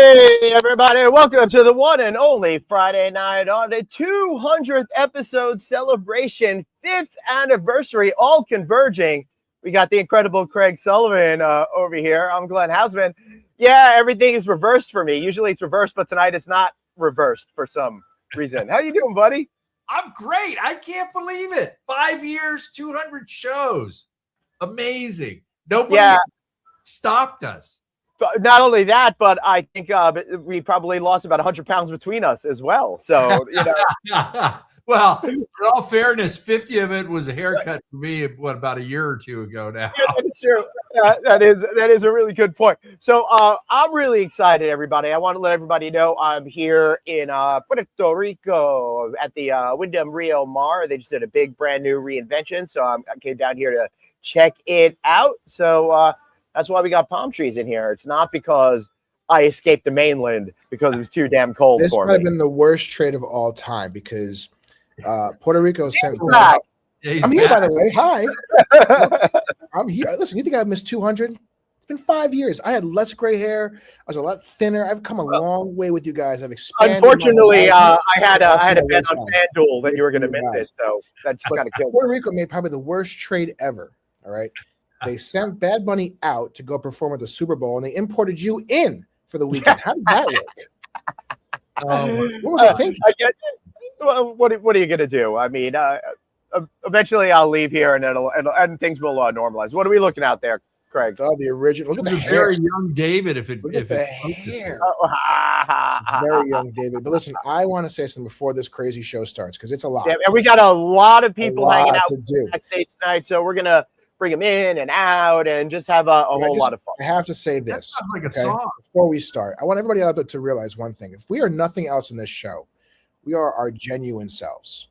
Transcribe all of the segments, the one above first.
Hey, everybody, welcome to the one and only Friday Night on the 200th episode celebration, 5th anniversary, all converging. We got the incredible Craig Sullivan over here. I'm Glenn Hausman. Yeah, everything is reversed for me. Usually it's reversed, but tonight it's not reversed for some reason. How you doing, buddy? I'm great. I can't believe it. 5 years, 200 shows. Amazing. Nobody stopped us. But not only that, but I think we probably lost about 100 pounds between us as well. So, you know. Well, in all fairness, 50 of it was a haircut for me, about a year or two ago now. Yeah, that's true. That is a really good point. So I'm really excited, everybody. I want to let everybody know I'm here in Puerto Rico at the Wyndham Rio Mar. They just did a big brand new reinvention. So I came down here to check it out. So that's why we got palm trees in here. It's not because I escaped the mainland because it was too damn cold this for might me. have been the worst trade of all time because Puerto Rico sent. I'm here, by the way. Hi. I'm here. Listen, you think I've missed 200? It's been 5 years. I had less gray hair. I was a lot thinner. I've come a long way with you guys. I've expanded. Unfortunately, I had a bet on FanDuel that you were going to miss it, so that just kind of killed me. Puerto Rico made probably the worst trade ever. All right. They sent Bad Bunny out to go perform at the Super Bowl, and they imported you in for the weekend. How did that work? What was I thinking? Well, what are you going to do? I mean, eventually I'll leave here, and things will normalize. What are we looking out there, Craig? Oh, the original. Look at the hair. Very young David. Look at the hair. Very young David. But listen, I want to say something before this crazy show starts because it's a lot. Yeah, and we got a lot of people hanging out to do backstage tonight, so we're gonna bring them in and out and just have a whole lot of fun. I have to say this like a song. Before we start. I want everybody out there to realize one thing. If we are nothing else in this show, we are our genuine selves.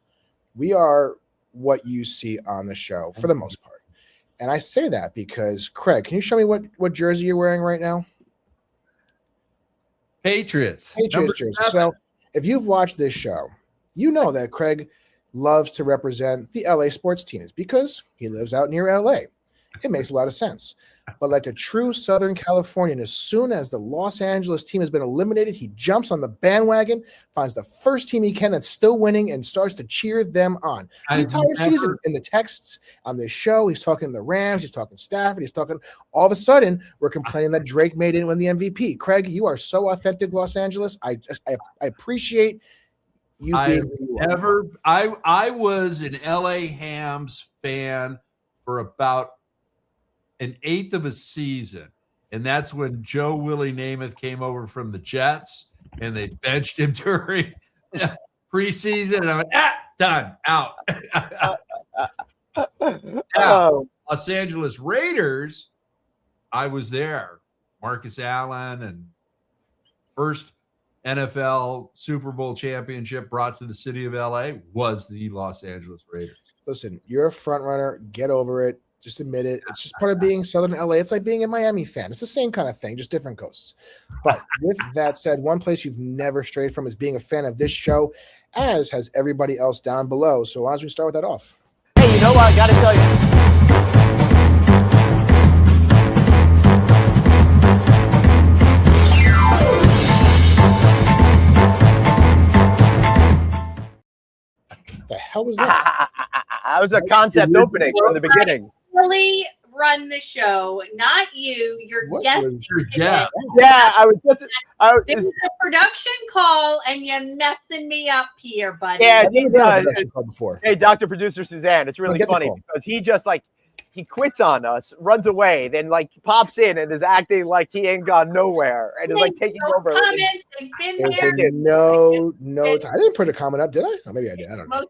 We are what you see on the show for the most part. And I say that because, Craig, can you show me what jersey you're wearing right now? Patriots jersey. So if you've watched this show, you know that Craig loves to represent the LA sports teams because he lives out near LA. It makes a lot of sense. But like a true Southern Californian, as soon as the Los Angeles team has been eliminated, he jumps on the bandwagon, finds the first team he can that's still winning, and starts to cheer them on. The entire season in the texts on this show, he's talking the Rams, he's talking Stafford, he's talking. All of a sudden, we're complaining that Drake made it win the MVP. Craig, you are so authentic, Los Angeles. I appreciate you being who you are. I was an LA Hams fan for about an eighth of a season, and that's when Joe Willie Namath came over from the Jets, and they benched him during preseason, and I went, done, out. Now, Los Angeles Raiders, I was there. Marcus Allen, and first NFL Super Bowl championship brought to the city of LA was the Los Angeles Raiders. Listen, you're a front runner. Get over it. Just admit it. It's just part of being Southern LA. It's like being a Miami fan. It's the same kind of thing, just different coasts. But with that said, one place you've never strayed from is being a fan of this show, as has everybody else down below. So why don't we start with that off? Hey, you know what? I got to tell you. The hell was that? That was a concept opening from the beginning. Really run the show, not you. You're guessing. Yeah, I was just. This is a production call, and you're messing me up here, buddy. Yeah, before. Hey, Dr. Producer Suzanne, it's really funny because he just he quits on us, runs away, then pops in and is acting like he ain't gone nowhere and is taking over. Comments, they've been there. No time. I didn't put a comment up, did I? Oh, maybe I did. I don't know.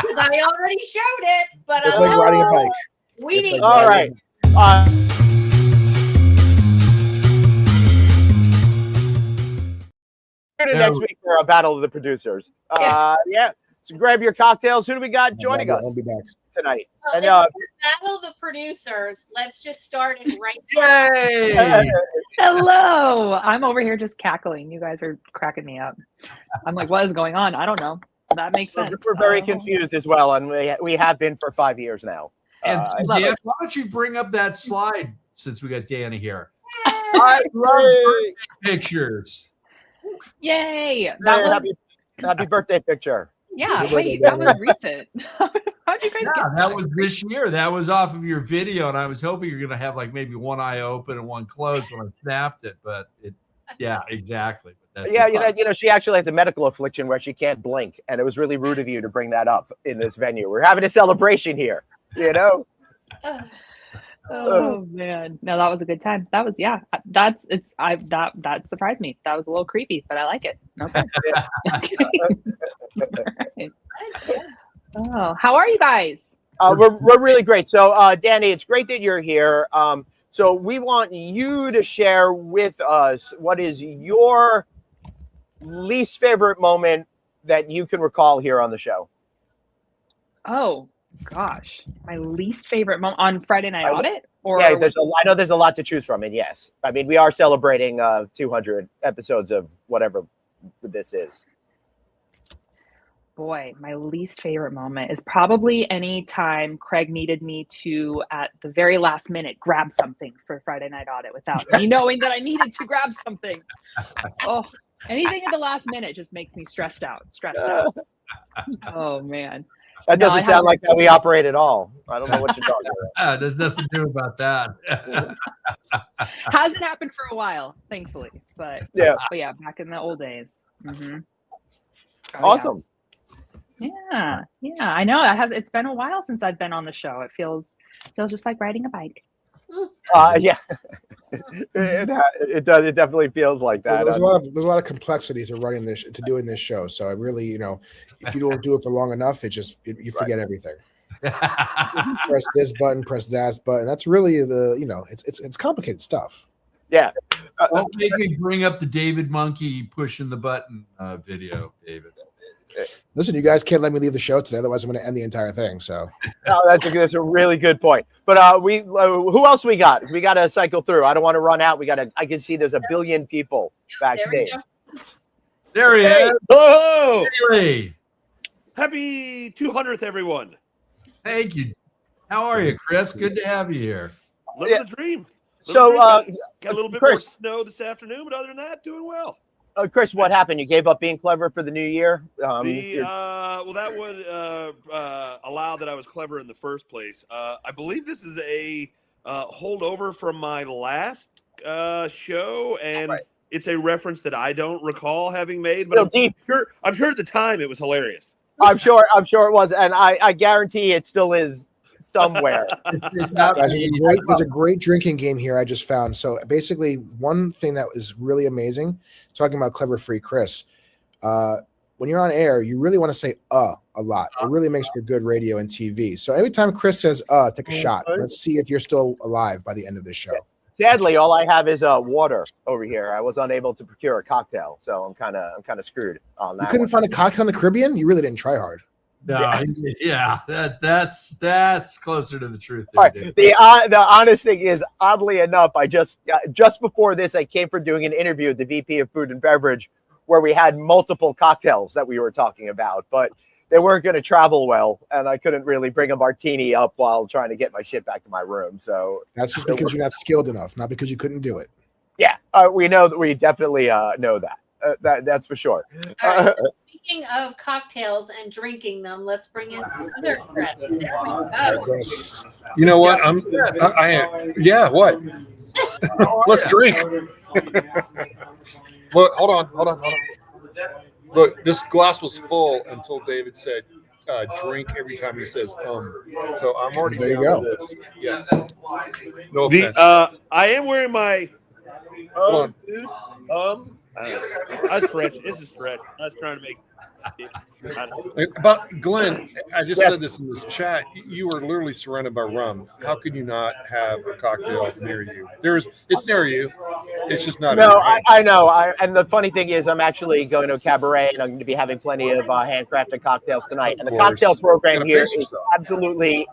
Because I already showed it, but it's like riding a bike. We need. All right. Next week for a battle of the producers. Yeah. So grab your cocktails. Who do we got joining us? I'll be back Tonight. Well, and battle the producers. Let's just start it right now. Yay! Hello. I'm over here just cackling. You guys are cracking me up. I'm like, what is going on? I don't know. That makes sense. We're very confused as well, and we have been for 5 years now. And Dan, why don't you bring up that slide since we got Danny here? I love birthday pictures. Yay! Hey, That was happy birthday picture. yeah. Good Wait, birthday, that was Danny. recent. How'd you guys Yeah, get that was this year. That was off of your video, and I was hoping you're gonna have like maybe one eye open and one closed when I snapped it, but yeah, exactly. But Yeah, she actually has a medical affliction where she can't blink, and it was really rude of you to bring that up in this venue. We're having a celebration here, you know. Oh man, no, that was a good time. That was that surprised me. That was a little creepy, but I like it. Okay. Oh, how are you guys? We're really great. So, Danny, it's great that you're here. So we want you to share with us what is your least favorite moment that you can recall here on the show. Oh gosh, my least favorite moment on Friday Night Audit, or Yeah, I know there's a lot to choose from, and yes, I mean we are celebrating 200 episodes of whatever this is. boy, my least favorite moment is probably any time Craig needed me to, at the very last minute, grab something for Friday Night Audit without me knowing that I needed to grab something. Oh, anything at the last minute just makes me stressed out. Oh man. That No, doesn't it sound like hasn't. how we operate at all. I don't know what you're talking about. there's nothing new about that. Hasn't happened for a while, thankfully. But Yeah, back in the old days. Mm-hmm. awesome. Yeah, I know. It's been a while since I've been on the show. It feels just like riding a bike. Yeah, it does. It definitely feels like that. There's a lot of complexity to doing this show. So I really, if you don't do it for long enough, you forget everything. Press this button, press that button. That's really it's complicated stuff. Yeah. Don't make me bring up the David Monkey pushing the button video, David. Listen, you guys can't let me leave the show today, otherwise I'm going to end the entire thing. So, No, that's a really good point. But who else we got? We got to cycle through. I don't want to run out. I can see there's a billion people backstage. There he is. Oh, Really? happy 200th, everyone. Thank you. How are you, Chris? Good to have you here. Living Yeah. the dream. So, got a little bit Chris. more snow this afternoon, but other than that, doing well. Chris, what happened? You gave up being clever for the new year? Well, that would allow that I was clever in the first place. I believe this is a holdover from my last show, and Right. it's a reference that I don't recall having made. But Real deep. I'm sure at the time it was hilarious. I'm sure it was, and I guarantee it still is somewhere. It's not guys, there's a great drinking game here I just found. So basically, one thing that is really amazing, talking about Clever Free Chris, when you're on air, you really want to say a lot. It really makes for good radio and TV. So every time Chris says take a shot. Let's see if you're still alive by the end of this show. Sadly, all I have is water over here. I was unable to procure a cocktail, so I'm kind of screwed on that. You couldn't find a cocktail in the Caribbean? You really didn't try hard. No, yeah, that's closer to the truth. All right. The honest thing is, oddly enough, I just before this, I came from doing an interview with the VP of Food and Beverage, where we had multiple cocktails that we were talking about, but they weren't going to travel well, and I couldn't really bring a martini up while trying to get my shit back to my room. So That's just because you're not skilled enough, not because you couldn't do it. yeah, we know that. We definitely know that. That's for sure. All right, so speaking of cocktails and drinking them, let's bring in another Chris. There we go. Chris. You know what? I am. Yeah. What? Let's drink. Look. Hold on. Look, this glass was full until David said, "Drink" every time he says So I'm already There you down go. with this. Yeah. No offense. I am wearing my Hold boots. That's stretch. It's a stretch. I was trying to make. But Glenn, I just said this in this chat. You are literally surrounded by rum. How could you not have a cocktail near you? It's near you. It's just not. No, I know. And the funny thing is, I'm actually going to a cabaret, and I'm going to be having plenty of handcrafted cocktails tonight. And the Of course. cocktail program Gotta here pace is yourself. absolutely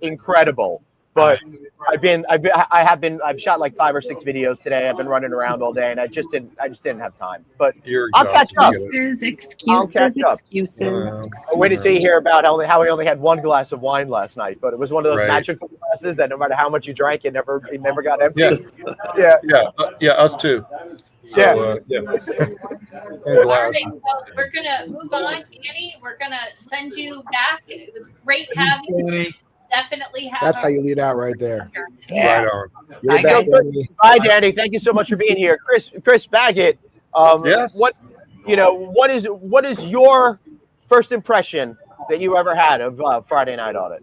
incredible. But I've shot like 5 or 6 videos today. I've been running around all day, and I just didn't have time. But I'll catch up. Excuses. I waited till you hear about how he only had 1 glass of wine last night, but it was one of those magical glasses that no matter how much you drank, it never got empty. Yeah, us too. So, All right, well, we're gonna move on, Danny. We're gonna send you back. It was great having you. Definitely have. That's how you lead out right there. Right on. You're back, Danny. Bye, Danny. Thank you so much for being here, Chris Baggett. Yes. What is your first impression that you ever had of Friday Night Audit?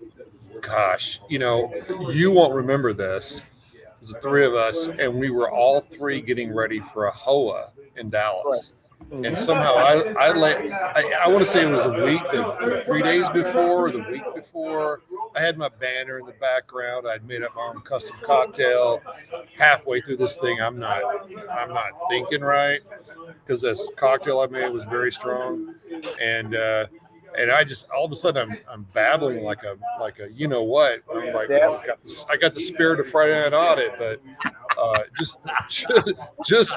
Gosh, you won't remember this. It was the 3 of us, and we were all 3 getting ready for a HOA in Dallas. And somehow I want to say it was a week, 3 days before, or the week before. I had my banner in the background. I'd made up my own custom cocktail. Halfway through this thing, I'm not thinking right, because this cocktail I made was very strong, and I just all of a sudden I'm babbling like a you know what. I'm like, I got the spirit of Friday Night Audit, but just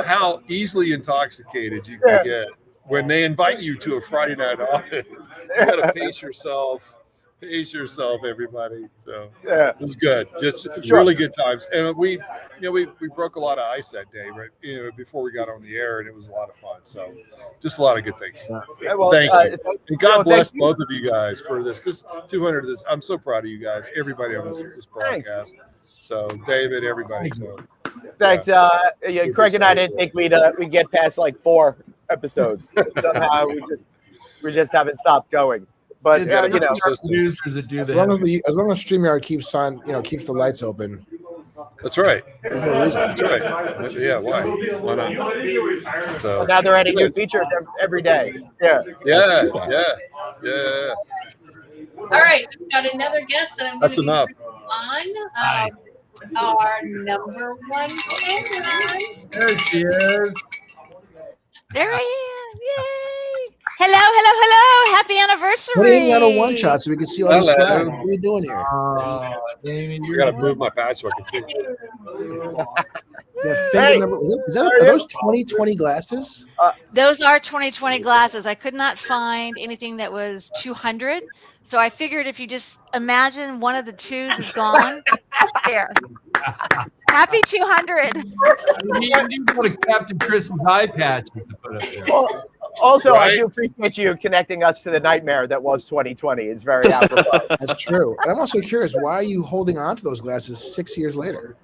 how easily intoxicated you can get when they invite you to a Friday Night Audit. You got to pace yourself, everybody. So it was good, just really good times, and we broke a lot of ice that day, right? Before we got on the air, and it was a lot of fun. So just a lot of good things. Thank you, and God bless both of you guys for this 200. I'm so proud of you guys, everybody on this broadcast. So David, everybody. So thanks. Craig and I didn't think we'd get past like 4 episodes. Somehow we just haven't stopped going. But as long as StreamYard keeps the lights open. That's right. There's no reason. That's right. Yeah. Why not? So now they're adding new features every day. Yeah. All right, we've got another guest that I'm going to enough. On. Our number 1 fan. There she is. There I am. Yay. Hello. Happy anniversary. Putting out a one shot so we can see all the swag. What are you doing here? Damien, you got to move my patch so I can see. Are those 2020 glasses? Those are 2020 glasses. I could not find anything that was 200. So I figured if you just imagine one of the 2s is gone, there. Happy 200. You need to go to Captain Chris's eye patches to put up there. Well, also, I do appreciate you connecting us to the nightmare that was 2020. It's very apropos. That's true. And I'm also curious, why are you holding on to those glasses 6 years later?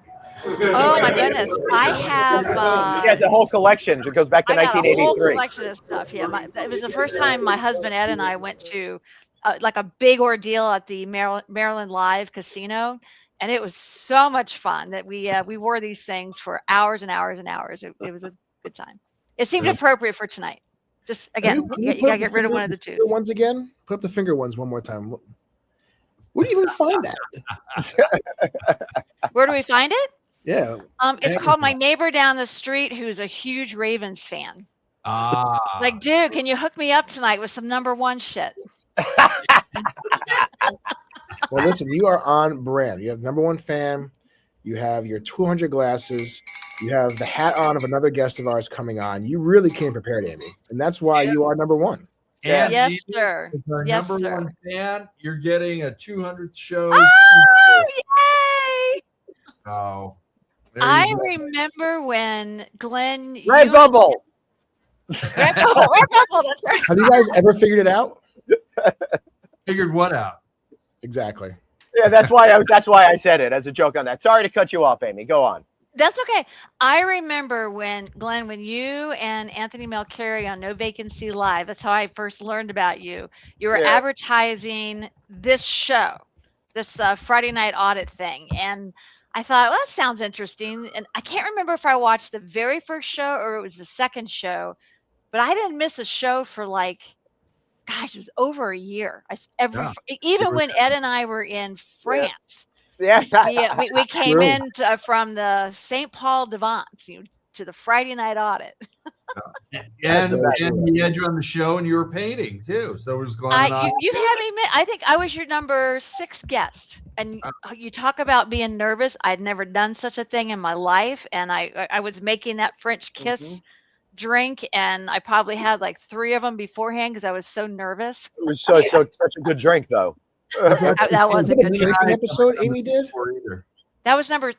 Oh my goodness! I have. It's a whole collection. It goes back to 1983. A whole collection of stuff. Yeah, it was the first time my husband Ed and I went to like a big ordeal at the Maryland Live Casino, and it was so much fun that we wore these things for hours and hours and hours. It was a good time. It seemed appropriate for tonight. Just again, you gotta get rid of one of the 2s. Ones again. Put up the finger ones one more time. Where do you even find that? Where do we find it? Yeah. It's called My Neighbor Down the Street, who's a huge Ravens fan. Like, dude, can you hook me up tonight with some number 1 shit? Well, listen, you are on brand. You have number 1 fan. You have your 200 glasses. You have the hat on of another guest of ours coming on. You really came prepared, Amy, and that's why you are number 1. And yes, sir. Our number 1 fan, you're getting a 200th show. Oh, yay! Oh. I remember when Glenn Redbubble. Redbubble, that's right. Have you guys ever figured it out? Figured what out? Exactly. Yeah, that's why I said it as a joke on that. Sorry to cut you off, Amy. Go on. That's okay. I remember when you and Anthony Melcari on No Vacancy Live, that's how I first learned about you. You were advertising this show, this Friday Night Audit thing. And I thought, well, that sounds interesting. And I can't remember if I watched the very first show or it was the second show, but I didn't miss a show for it was over a year. Even when Ed and I were in France. We came in from the St. Paul Devants to the Friday Night Audit. And he had you on the show, and you were painting too. So it was Glenn and I. You've had me. I think I was your number 6 guest, and you talk about being nervous. I'd never done such a thing in my life, and I was making that French kiss drink, and I probably had like 3 of them beforehand because I was so nervous. It was such a good drink, though. That was a the good painting episode Amy did. That was number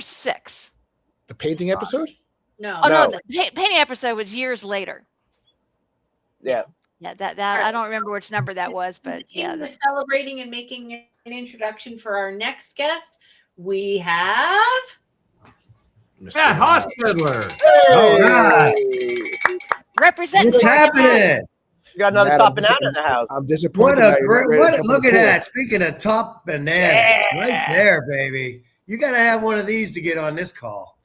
6. The painting episode. No. Oh no, No. the painting episode was years later. Yeah. Yeah, that I don't remember which number that was, but yeah. The celebrating and making an introduction for our next guest, we have Matt Hospitaller. All right. Representing. What's happening? You got another Matt, top I'm banana in the house. I'm disappointed. Look at that. Speaking of top bananas, right there, baby. You got to have one of these to get on this call.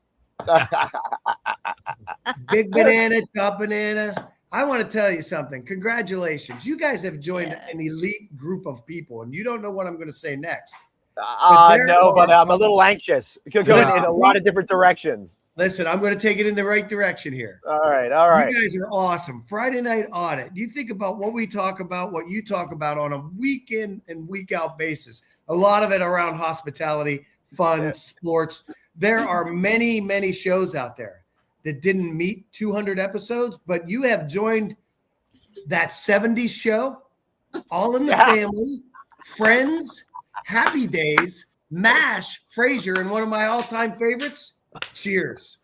Big banana, top banana. I want to tell you something. Congratulations. You guys have joined an elite group of people, and you don't know what I'm going to say next. No, but I'm a little anxious. It could go in a lot of different directions. Listen, I'm going to take it in the right direction here. All right. You guys are awesome. Friday Night Audit. You think about what we talk about, what you talk about on a week in and week out basis. A lot of it around hospitality, fun, sports. There are many, many shows out there that didn't meet 200 episodes, but you have joined that 70s show, All in the Family, Friends, Happy Days, MASH, Frasier, and one of my all-time favorites, Cheers.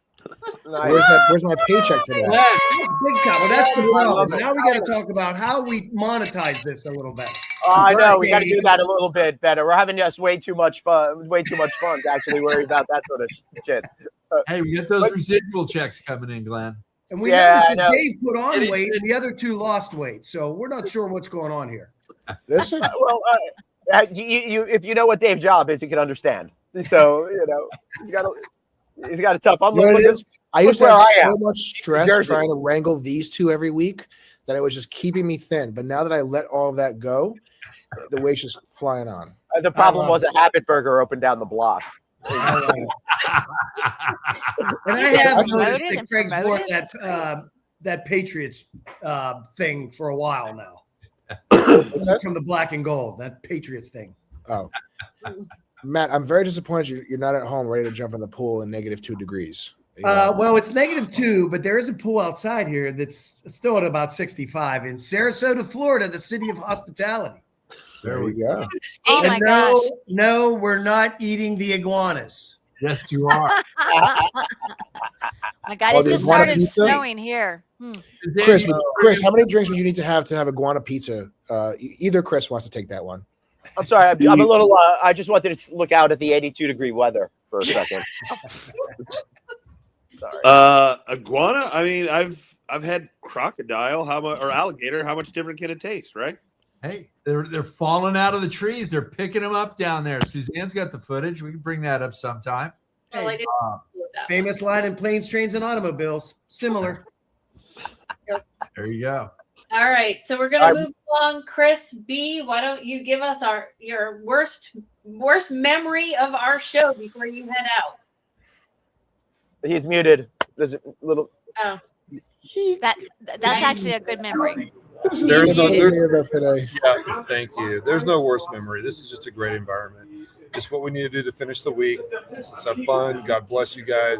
Nice. Where's my paycheck for that? That's big time. Well, that's the problem. Now we got to talk about how we monetize this a little better. I know we got to do that a little bit better. We're having just way too much fun to actually worry about that sort of shit. Hey, we get those residual checks coming in, Glenn. And we noticed that Dave put on weight and the other 2 lost weight. So we're not sure what's going on here. Listen. Well, if you know what Dave's job is, you can understand. So, he's got a tough. I used to have so much stress trying to wrangle these 2 every week that it was just keeping me thin. But now that I let all of that go, the weight's just flying on. The problem was a Habit Burger opened down the block. And I have noticed that Craig's worn that Patriots thing for a while now. From the black and gold, that Patriots thing. Oh. Matt, I'm very disappointed you're not at home ready to jump in the pool in -2 degrees. Well, it's -2, but there is a pool outside here that's still at about 65 in Sarasota, Florida, the city of hospitality. There we go. Oh my gosh. No, we're not eating the iguanas. Yes, you are. My God, it just started snowing here. Chris, how many drinks would you need to have iguana pizza? Either Chris wants to take that one. I'm sorry. I'm a little. I just wanted to look out at the 82-degree weather for a second. Sorry. Iguana. I mean, I've had crocodile. How much or alligator? How much different can it taste? Right. Hey, they're falling out of the trees. They're picking them up down there. Suzanne's got the footage. We can bring that up sometime. Well, I didn't Famous line in Planes, Trains, and Automobiles. Similar. There you go. All right, so we're gonna move along. Chris B, why don't you give us your worst memory of our show before you head out? He's muted. There's a little. Oh, that's actually a good memory. There's no, FNA. yeah, thank you. There's no worse memory. This is just a great environment. It's what we need to do to finish the week. Let's have fun. God bless you guys.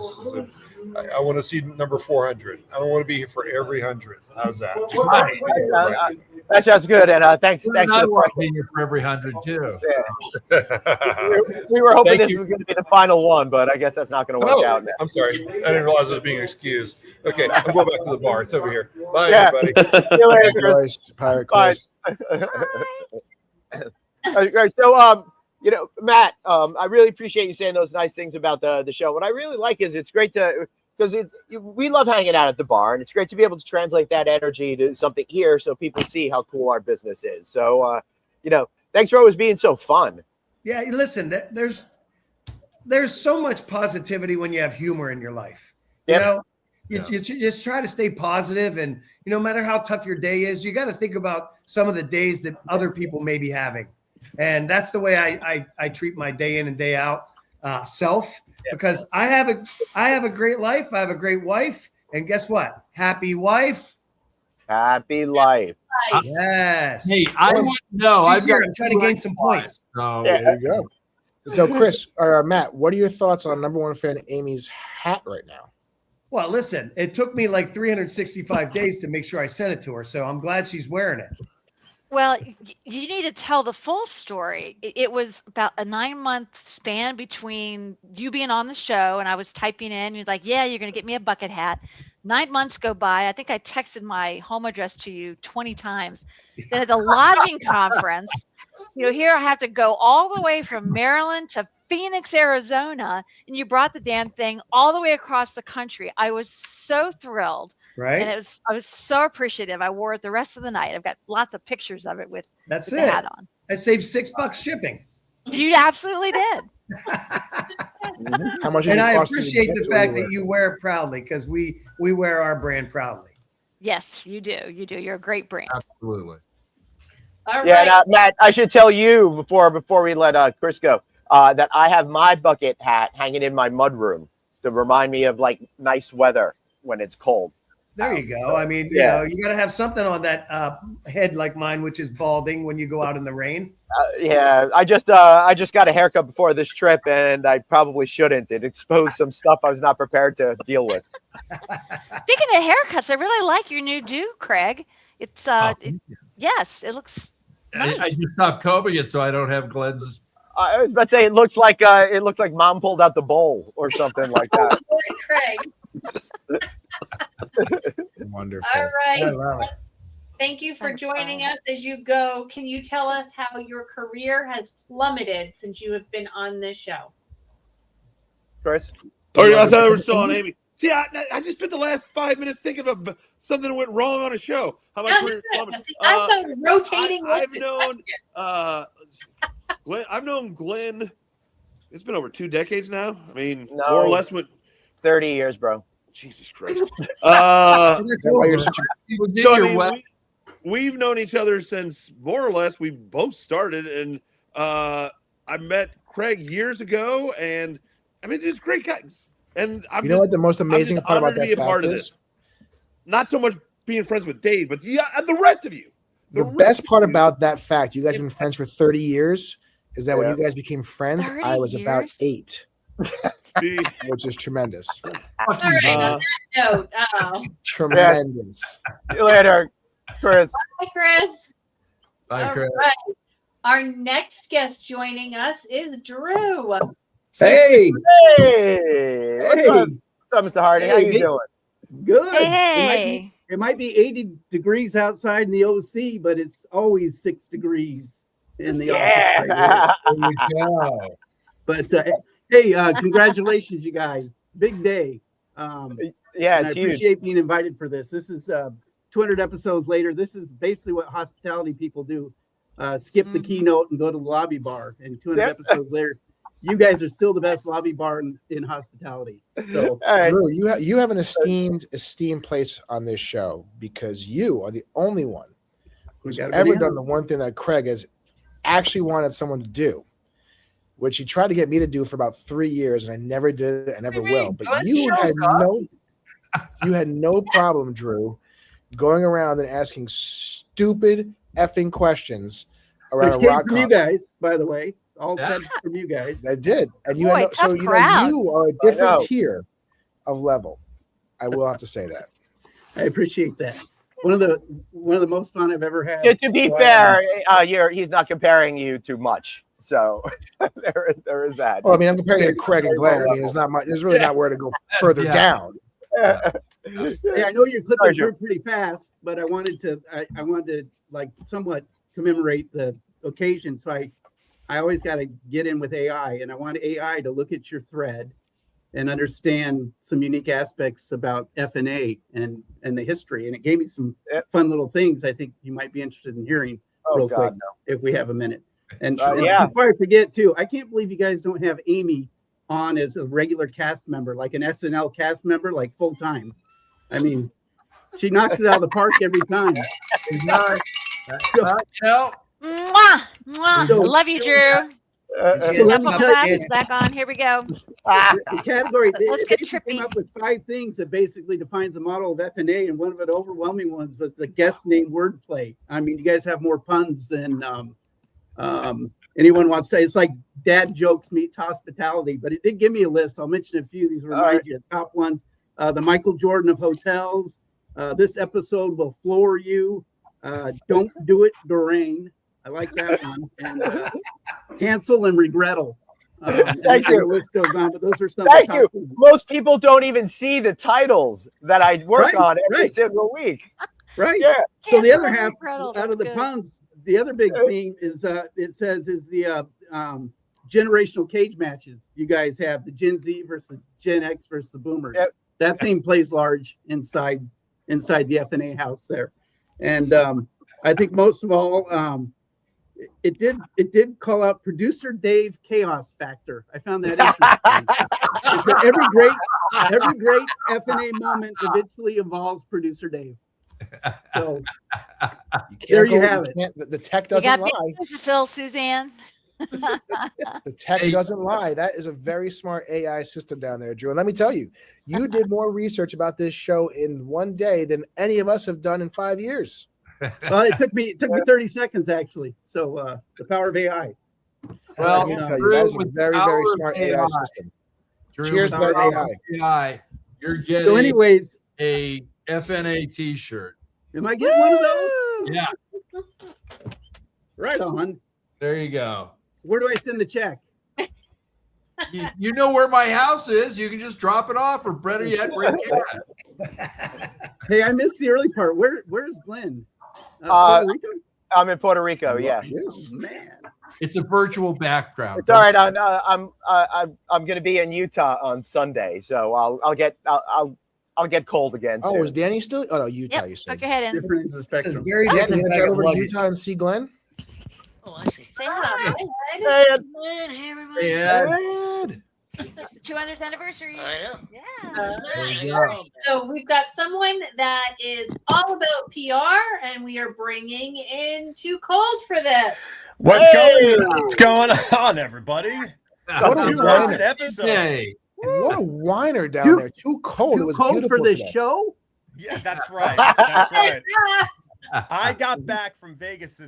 I want to see number 400. I don't want to be here for every 100. How's that? That sounds good. And thanks for the being here for every 100 too. Yeah. we were hoping this was going to be the final one, but I guess that's not going to work out now. I'm sorry. I didn't realize I was being excused. Okay, I'm going back to the bar. It's over here. Bye, everybody. See you later, Chris. Pirate Chris. All right, so Matt, I really appreciate you saying those nice things about the show. What I really like is it's great because we love hanging out at the bar, and it's great to be able to translate that energy to something here so people see how cool our business is. So, thanks for always being so fun. Yeah, listen, there's so much positivity when you have humor in your life. You just try to stay positive, and no matter how tough your day is, you got to think about some of the days that other people may be having. And that's the way I treat my day in and day out self, because I have a great life. I have a great wife, And guess what? Happy wife. Happy life. Yes. Hey, I wouldn't know. She's here. I'm trying to gain some points. So There you go. So, Chris or Matt, what are your thoughts on number one fan Amy's hat right now? Well, listen, it took me like 365 days to make sure I sent it to her. So I'm glad she's wearing it. Well, you need to tell the full story. It was about a 9-month span between you being on the show and I was typing in. You're like, yeah, you're going to get me a bucket hat. 9 months go by. I think I texted my home address to you 20 times. Then at the lodging conference, here I have to go all the way from Maryland to Phoenix, Arizona, and you brought the damn thing all the way across the country. I was so thrilled. Right. And I was so appreciative. I wore it the rest of the night. I've got lots of pictures of it with the hat on. I saved $6 shipping. You absolutely did. How much? And I appreciate the fact that you wear it proudly because we wear our brand proudly. Yes, you do. You do. You're a great brand. absolutely. All right. Yeah, Matt, I should tell you before we let Chris go that I have my bucket hat hanging in my mudroom to remind me of like nice weather when it's cold. There you go. I mean, you got to have something on that head like mine, which is balding when you go out in the rain. Yeah, I just got a haircut before this trip, and I probably shouldn't. It exposed some stuff I was not prepared to deal with. Speaking of haircuts, I really like your new do, Craig. It's yes, it looks nice. I just stopped combing it so I don't have Glenn's. I was about to say it looks like Mom pulled out the bowl or something like that. Craig. Wonderful. All I right. love it. Thank you for joining us as you go. Can you tell us how your career has plummeted since you have been on this show? Chris? Oh, yeah, I thought we were still on Amy. See, I just spent the last 5 minutes thinking of something that went wrong on a show. How my career plummeted. See, I thought rotating. I've known Glenn. It's been over 2 decades now. I mean, No. more or less. 30 years, bro. Jesus Christ. So, we've known each other since more or less we both started, and I met Craig years ago, and I mean, just great guys. And what the most amazing part about that fact is? Not so much being friends with Dave, but the rest of you. The best part about that fact, you guys have been friends for 30 years, is that when you guys became friends, I was about 8. Which is tremendous. All right, on that note, Tremendous. See you later, Chris. Bye, Chris. Bye, Chris. All right. Our next guest joining us is Drew. Hey. Hey. What's up, Mr. Harding? How you doing? Good. Hey. It might be 80 degrees outside in the OC, but it's always 6 degrees in the office. There you go. But hey, congratulations, you guys. Big day. Yeah, and it's I huge. appreciate being invited for this. This is 200 episodes later. This is basically what hospitality people do. Skip the keynote and go to the lobby bar. And 200 episodes later, you guys are still the best lobby bar in hospitality. So, Drew, you have an esteemed place on this show because you are the only one who's ever done the one thing that Craig has actually wanted someone to do, which he tried to get me to do for about 3 years, and I never did it. I never will. But you had no problem, Drew, going around and asking stupid effing questions around which came rock from you concert. guys, by the way. All said from you guys. I did, and you Boy, had tough you crowd. you are a different tier of level. I will have to say that. I appreciate that. One of the most fun I've ever had. To be fair, he's not comparing you too much, so there is that. Well, I mean, I'm comparing it to Craig and Glenn. I mean, there's really not where to go further down. Hey, I know you're clipping through pretty fast, but I wanted to like somewhat commemorate the occasion. So I always got to get in with AI, and I want AI to look at your thread and understand some unique aspects about FNA and the history. And it gave me some fun little things I think you might be interested in hearing real quick if we have a minute. And before I forget too, I can't believe you guys don't have Amy on as a regular cast member, like an SNL cast member, like full time. I mean, she knocks it out of the park every time. Mwah, mwah. So- Love you, Drew. So let me Shuffle tell class you, is back on. Here we go. the category, Let's they get came trippy. up with 5 things that basically defines the model of FNA, and one of the overwhelming ones was the guest name wordplay. I mean, you guys have more puns than anyone wants to say. It's like dad jokes meets hospitality, but it did give me a list. I'll mention a few. These remind you of top ones. The Michael Jordan of hotels. This episode will floor you. Don't do it, Doreen. I like that one. And cancel and regrettal. Thank you. The list goes on, but those are some. Thank you. Most people don't even see the titles that I work on every single week. Right. Yeah. So the other Cancel and half regrettal, out of the that's good. puns, the other big theme is it says is the generational cage matches. You guys have the Gen Z versus Gen X versus the Boomers. Yep. That theme plays large inside the FNA house there, and I think most of all, it did call out producer Dave chaos factor. I found that interesting. It said every great FNA moment eventually involves producer Dave. So there you have it. The tech You doesn't got lie. big news to fill, Suzanne. The tech doesn't lie. That is a very smart AI system down there, Drew. And let me tell you, you did more research about this show in one day than any of us have done in 5 years. Well, it took me 30 seconds actually. So the power of AI. Well, Let me tell you, Drew, that is a with the very, power very of smart AI AI, system. Drew, Cheers with to the that power of AI. You're getting So anyways, a FNA t-shirt. am I getting one of those? Yeah, Right on. there you go. Where do I send the check? You know where my house is. You can just drop it off, or better yet, bring it. Hey, I missed the early part. Where's Glenn? Puerto Rico? I'm in Puerto Rico. Yeah. Yes, man. It's a virtual background. It's all right. I'm going to be in Utah on Sunday, so I'll get cold again. Oh, soon. is Danny still? Oh no, Utah. Yep, You said. poke your head in. Different ends of the spectrum. Very Danny, different you bag head of over to luggage. Utah and see Glenn. Oh, I see. Say hi. Hey, Hey, everybody. Yeah. Good. It's the 200th anniversary. I know. Yeah. There you go. So we've got someone that is all about PR, and we are bringing in Too Cold for this. What's going on, everybody? What a 200 whiner. episodes. Hey, What a whiner down Too- there. Too cold. It Too was cold beautiful for this today. show? Yeah, that's right. That's right. I got back from Vegas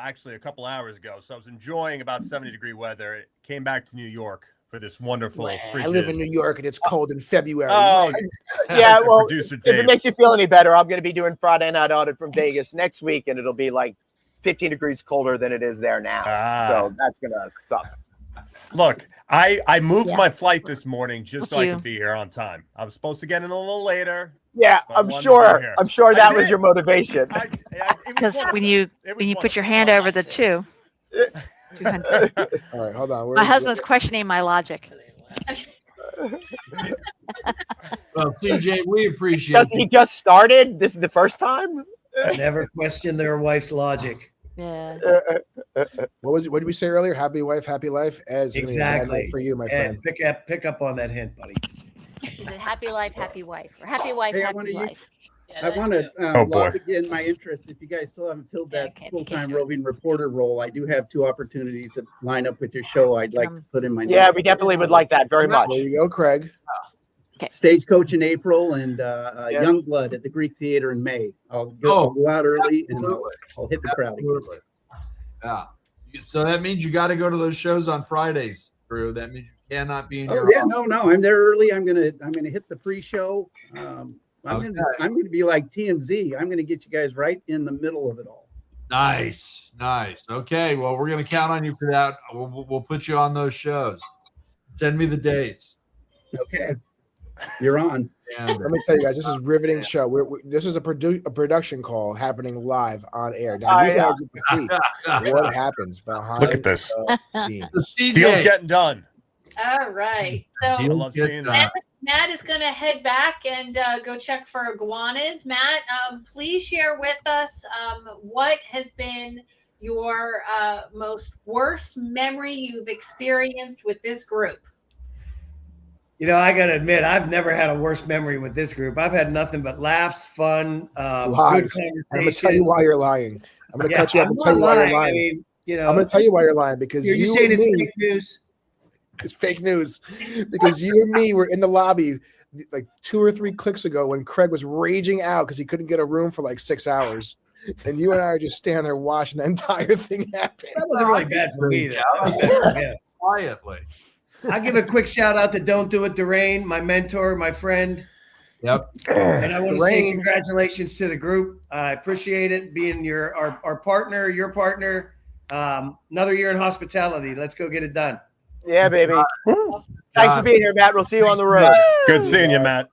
actually a couple hours ago. So I was enjoying about 70-degree weather. Came back to New York for this wonderful I frigid. live in New York and it's cold in February. Oh, yeah. listen, Well, producer if Dave. it makes you feel any better, I'm going to be doing Friday Night Audit from Vegas next week, and it'll be like 15 degrees colder than it is there now. So that's going to suck. Look, I moved my flight this morning just so Thank I you. could be here on time. I was supposed to get in a little later. Yeah, but I I'm wanted to be sure. here. I'm sure I that was did. your motivation. It was Because wonderful. when you It was put your wonderful. hand over the two, 200. All right, hold on. My husband's questioning my logic. well, CJ, we appreciate Doesn't he it. just started? This is the first time? Never question their wife's logic. Yeah. What was it? What did we say earlier? Happy wife, happy life. Ed, it's gonna be a bad Exactly. night for you, my And friend. pick up on that hint, buddy. Is it happy life, happy wife? Or happy wife, Hey, I happy wanna use- life? I want to Oh, boy. log again my interest. If you guys still haven't filled Yeah, that can't full-time do it. roving reporter role, I do have 2 opportunities that line up with your show. I'd like to put in my Yeah, name. we definitely would like that very much. There you go, Craig. Stagecoach in April and Youngblood at the Greek Theater in May. I'll go out early and I'll hit the crowd. Absolutely. Yeah. So that means you got to go to those shows on Fridays, Drew. That means you cannot be in Oh your yeah, no, I'm there early. I'm gonna hit the pre-show. I'm gonna be like TMZ. I'm gonna get you guys right in the middle of it all. Nice. Okay, well, we're gonna count on you for that. We'll put you on those shows. Send me the dates. Okay, you're on. And Let me tell you guys, this is riveting show. This is a production call happening live on air. Now you guys get to see what happens behind Look at this. the scenes. CJ, Deal's getting done. All right. So I love seeing that. Matt is going to head back and go check for iguanas. Matt, please share with us what has been your most worst memory you've experienced with this group. You know, I got to admit, I've never had a worse memory with this group. I've had nothing but laughs, fun, good Lies. I'm going to tell you conversations. why you're lying. I'm going to cut you off I'm and tell not you why you're lying. I lying. mean, You know, I'm going to tell you why you're lying, because you're you saying and it's me, fake news. it's fake news, because you and me were in the lobby like 2 or 3 clicks ago when Craig was raging out because he couldn't get a room for like 6 hours. And you and I are just standing there watching the entire thing happen. That wasn't really bad for me. That was bad for him. Quietly. I'll give a quick shout out to Don't Do It Durain, my mentor, my friend. Yep. And I want to say Durain. congratulations to the group. I appreciate it being our partner, your partner. Another year in hospitality. Let's go get it done. Yeah, baby. Thanks for being here, Matt. We'll see you on the road. Good seeing you, Matt.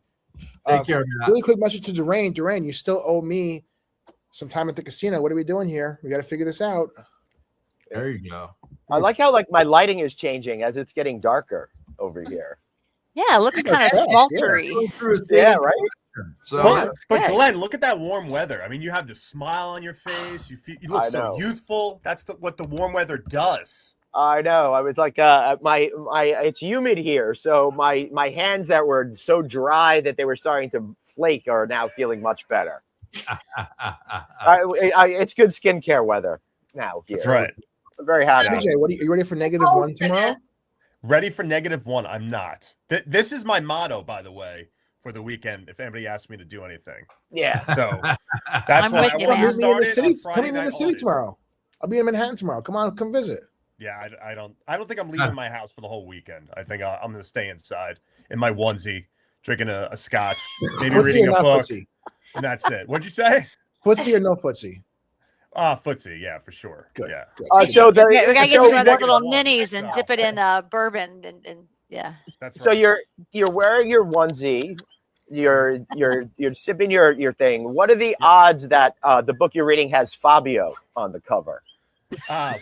Take care, Matt. Really quick message to Durain. Durain, you still owe me some time at the casino. What are we doing here? We got to figure this out. There you go. I like how my lighting is changing as it's getting darker over here. Yeah, it looks kind of smoltery. Yeah, right. So, but Glenn, look at that warm weather. I mean, you have the smile on your face. You look so youthful. That's what the warm weather does. I know. I was like, my it's humid here, so my hands that were so dry that they were starting to flake are now feeling much better. It's good skincare weather now here. That's right. I'm very happy. DJ, what are you ready for -1 tomorrow? Ready for -1? I'm not. This is my motto, by the way, for the weekend. If anybody asks me to do anything, yeah. So that's why I want to Come in the city. start Come in the city tomorrow. I'll be in Manhattan tomorrow. Come on, come visit. Yeah, I don't think I'm leaving my house for the whole weekend. I think I'm going to stay inside in my onesie, drinking a scotch, maybe reading a book, and that's it. What'd you say? Footsie or no footsie? Footsie, yeah, for sure. Good. Yeah. So we gotta get you one of those little -1, ninnies and dip it in bourbon and yeah. That's right. So you're wearing your onesie, you're sipping your thing. What are the odds that the book you're reading has Fabio on the cover? I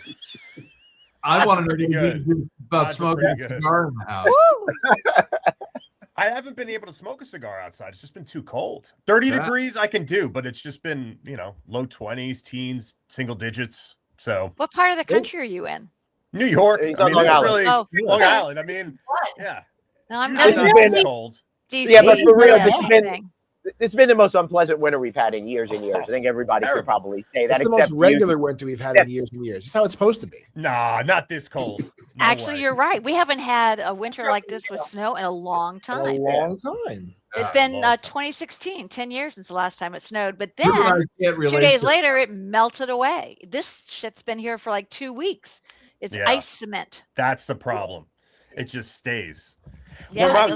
want to know pretty good. about smoking a cigar in the house. I haven't been able to smoke a cigar outside. It's just been too cold. 30 degrees I can do, but it's just been, low 20s, teens, single digits. So what part of the country are you in? New York. He's I on mean, Long it's Island. really Long Island. I mean, yeah. No, I'm This not has been cold. DC, Yeah, but for real, yeah, it's been the most unpleasant winter we've had in years and years. I think everybody could probably say that. It's the most regular winter we've had in years and years. It's how it's supposed to be. Nah, not this cold. No Actually, way. you're right. We haven't had a winter like this with snow in a long time. A long time. It's been 2016, 10 years since the last time it snowed. But then 2 days later, it melted away. This shit's been here for like 2 weeks. It's ice cement. That's the problem. It just stays. Yeah, when I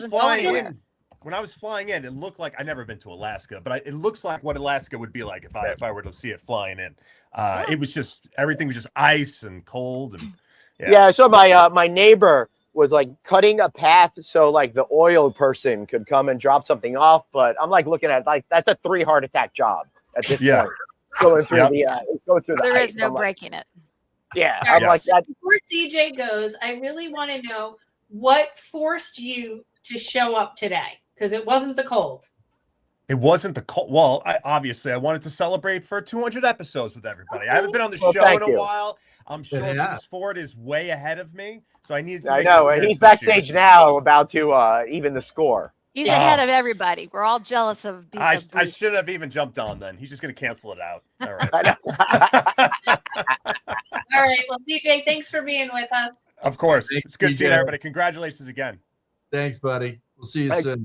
was flying in, it looked like I've never been to Alaska, but it looks like what Alaska would be like if I were to see it flying in. It was just everything was just ice and cold and yeah. So my neighbor was like cutting a path so like the oil person could come and drop something off, but I'm like looking at like that's a 3 heart attack job at this point. Going through the There ice. is no breaking it. Yeah, I'm like that. Before CJ goes, I really want to know what forced you to show up today, because it wasn't the cold. It wasn't the cold. Well, I wanted to celebrate for 200 episodes with everybody. I haven't been on the show in a while. I'm sure Bruce Ford is way ahead of me, so I needed to. I know, and he's backstage now, about to even the score. He's ahead of everybody. We're all jealous of. I should have even jumped on then. He's just going to cancel it out. All right. All right. Well, CJ, thanks for being with us. Of course. Thanks, it's good DJ. seeing everybody. Congratulations again. Thanks, buddy. We'll see you soon.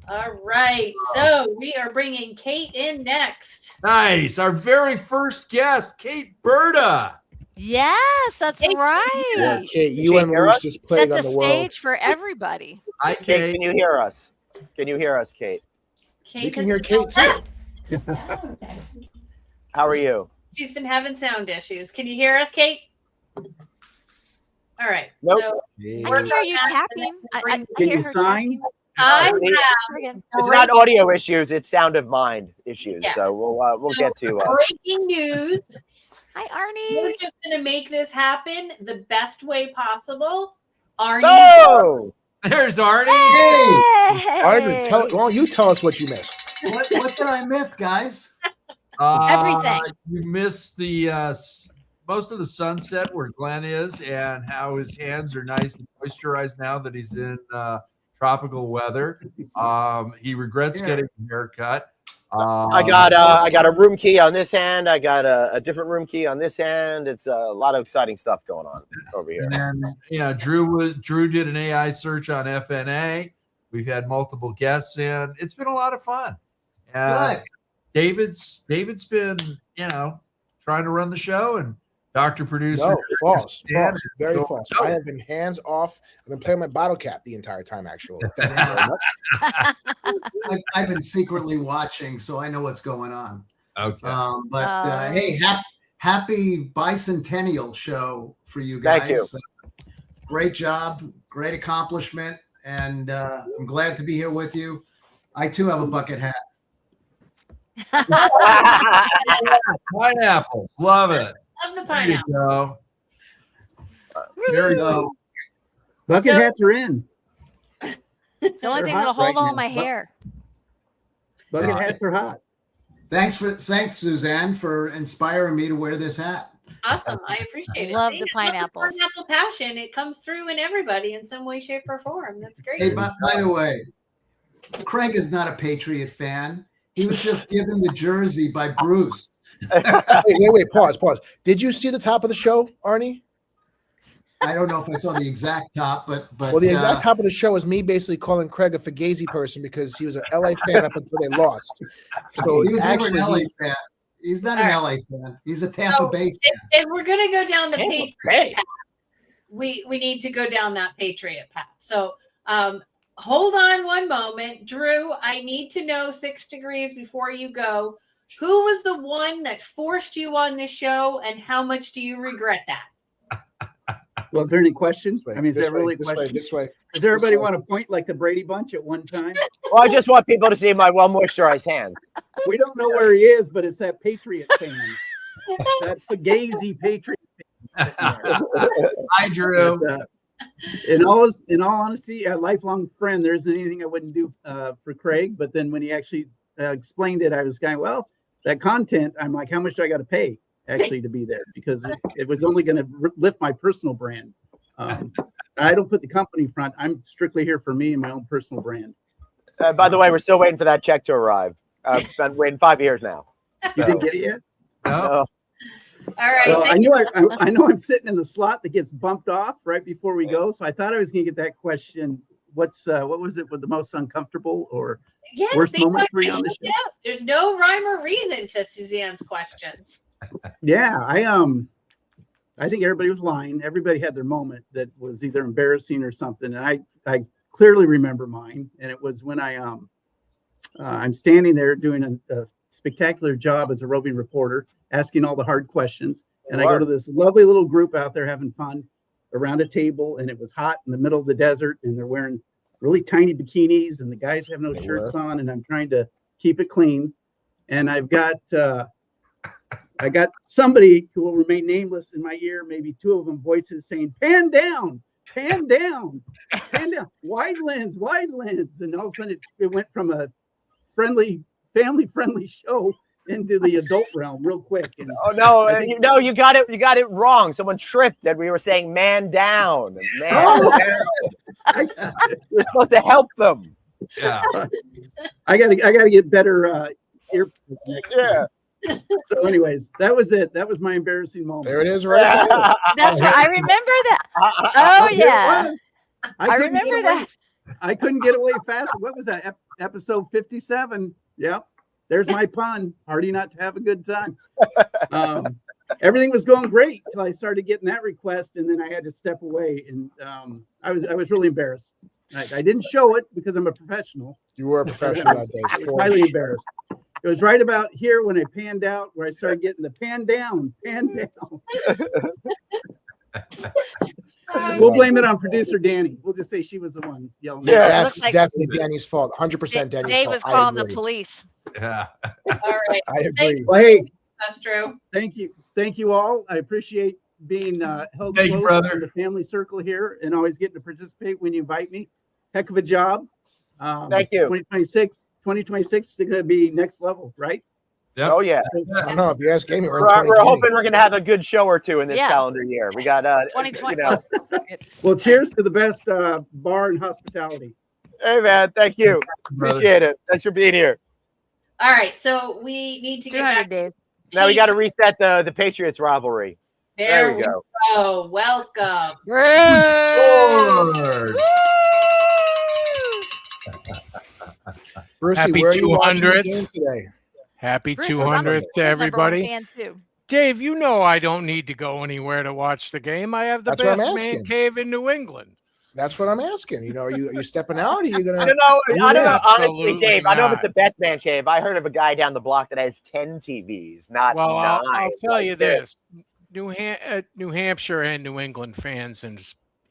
All right. So we are bringing Kate in next. Nice. Our very first guest, Kate Berta. Yes, that's right. Yeah, Kate, you and Luce just played Set on the the world. stage for everybody. Hi, Kate, can you hear us? Can you hear us, Kate? Kate You can has hear been Kate too. How are you? She's been having sound issues. Can you hear us, Kate? All right. Nope. So I can hear you tapping. I Can hear you her sign? I have It's not audio issues; it's sound of mind issues. Yeah. So we'll get to. breaking news. Hi, Arnie. We're just going to make this happen the best way possible. Arnie. Oh, there's Arnie. Hey. Arnie, why don't you tell us what you missed? What did I miss, guys? Everything. You missed the most of the sunset where Glenn is and how his hands are nice and moisturized now that he's in tropical weather. He regrets getting a haircut. I got a room key on this hand. I got a different room key on this hand. It's a lot of exciting stuff going on over here. And then, Drew did an AI search on FNA. We've had multiple guests in. It's been a lot of fun. Good. David's been, trying to run the show, and Dr. Producer. No, false. Very false. I have been hands off. I've been playing my bottle cap the entire time, actually. Thank you very much. I've been secretly watching, so I know what's going on. Okay. Hey, happy bicentennial show for you guys. Thank you. Great job, great accomplishment, and I'm glad to be here with you. I too have a bucket hat. Pineapples, love it. Love the There you pineapple. go. Very cool. Bucket hats are in. It's the only They're thing hot that'll hold right all now. my hair. Bucket hats are hot. Thanks, Suzanne, for inspiring me to wear this hat. Awesome. I appreciate it. Love See, the I love pineapples. pineapple passion. It comes through in everybody in some way, shape, or form. That's great. Hey, by the way, Craig is not a Patriot fan. He was just given the jersey by Bruce. Wait, pause. Did you see the top of the show, Arnie? I don't know if I saw the exact top, but Well, the exact top of the show is me basically calling Craig a Fugazi person because he was an LA fan up until they lost. So he was never actually, an LA fan. He's not an LA fan. He's a Tampa Bay fan. If we're gonna go down the Tampa Patriot Bay. path, we need to go down that Patriot path. So hold on one moment. Drew, I need to know 6 degrees before you go. Who was the one that forced you on this show, and how much do you regret that? Well, is there any questions? This way, I mean, is this there way, really this way, questions? this way. Does everybody way. want to point like the Brady Bunch at one time? Well, I just want people to see my well moisturized hand. We don't know where he is, but it's that Patriot fan. That Fugazi Patriot fan. Hi, Drew. But, in all honesty, a lifelong friend. There isn't anything I wouldn't do for Craig. But then when he actually explained it, I was going, well, that content. I'm like, how much do I got to pay actually to be there? Because it was only going to lift my personal brand. I don't put the company front. I'm strictly here for me and my own personal brand. By the way, we're still waiting for that check to arrive. I've been waiting 5 years now. You didn't get it yet? No. All right. Well, thank I know I'm sitting in the slot that gets bumped off right before we go. So I thought I was going to get that question. What was it with the most uncomfortable or worst think moment about for you it. on the show? There's no rhyme or reason to Suzanne's questions. Yeah, I think everybody was lying. Everybody had their moment that was either embarrassing or something. And I clearly remember mine. And it was when I'm standing there doing a spectacular job as a roving reporter, asking all the hard questions. And I go to this lovely little group out there having fun around a table, and it was hot in the middle of the desert, and they're wearing really tiny bikinis, and the guys have no shirts on, and I'm trying to keep it clean. And I got somebody who will remain nameless in my ear, maybe 2 of them voices saying, pan down, pan down, pan down, wide lens. And all of a sudden it went from a family-friendly show into the adult realm real quick. And Oh no, you got it wrong. Someone tripped and we were saying man down. Man down. You're supposed to help them. Yeah. I gotta get better ear. Yeah. So anyways, that was it. That was my embarrassing moment. There it is right there. That's right. I remember that. Oh Here it yeah. was. I couldn't get remember away- that. I couldn't get away fast. What was that? Episode 57. Yep. There's my pun. Hardy not to have a good time. Everything was going great until I started getting that request, and then I had to step away. And I was really embarrassed. I didn't show it because I'm a professional. You were a professional that day. I was for highly sure. embarrassed. It was right about here when I panned out, where I started getting the pan down. We'll blame it on producer Danny. We'll just say she was the one yelling. Yeah, It that's looks like- definitely Danny's fault. 100% Danny's Dave fault. was I calling the agree. police. Yeah. All right. I agree. Well, hey, That's true. thank you all. I appreciate being held Thank you, close brother. in the family circle here, and always getting to participate when you invite me. Heck of a job. Thank you. 2026 is going to be next level, right? Yep. Oh yeah. I don't know if you ask Amy, we're in We're 2020. hoping we're gonna have a good show or two in this Yeah. calendar year. We got 2020. you know. Well, cheers to the best bar and hospitality. Hey man, thank you. Brother. Appreciate it. Thanks for being here. All right, so we need to get 200 back. days. Now we got to reset the Patriots rivalry. There we go. Welcome. Brucey, Happy where are you watching the 200th. game today? Happy Bruce is 200th to I'm a number one everybody. fan too. Dave, you know I don't need to go anywhere to watch the game. I have the That's what I'm best man asking. cave in New England. That's what I'm asking. You know, are you stepping out? Or are you gonna? I don't know. I don't know. Honestly, Absolutely Dave, I don't know if not. it's the best man cave. I heard of a guy down the block that has 10 TVs, not Well, 9. I'll tell like you this: New Hampshire and New England fans,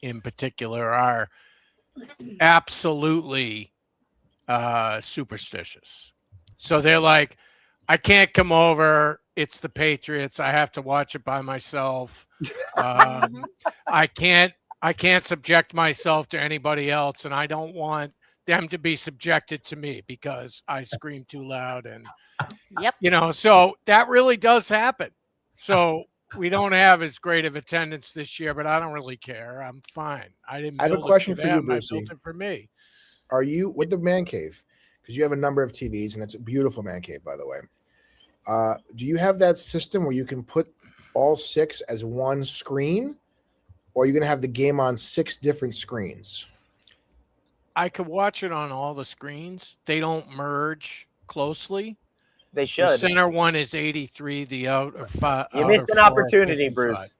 in particular, are absolutely superstitious. So they're like, I can't come over. It's the Patriots. I have to watch it by myself. I can't subject myself to anybody else, and I don't want them to be subjected to me because I scream too loud. And Yep. you know, so that really does happen. So we don't have as great of attendance this year, but I don't really care. I'm fine. I didn't. I have a build question it for for you, them. I Brucey. built it for me. Are you with the man cave? Because you have a number of TVs, and it's a beautiful man cave, by the way. Do you have that system where you can put all 6 as one screen, or are you going to have the game on 6 different screens? I could watch it on all the screens. They don't merge closely. They should. The center one is 83. The outer five. You missed an opportunity, Bruce.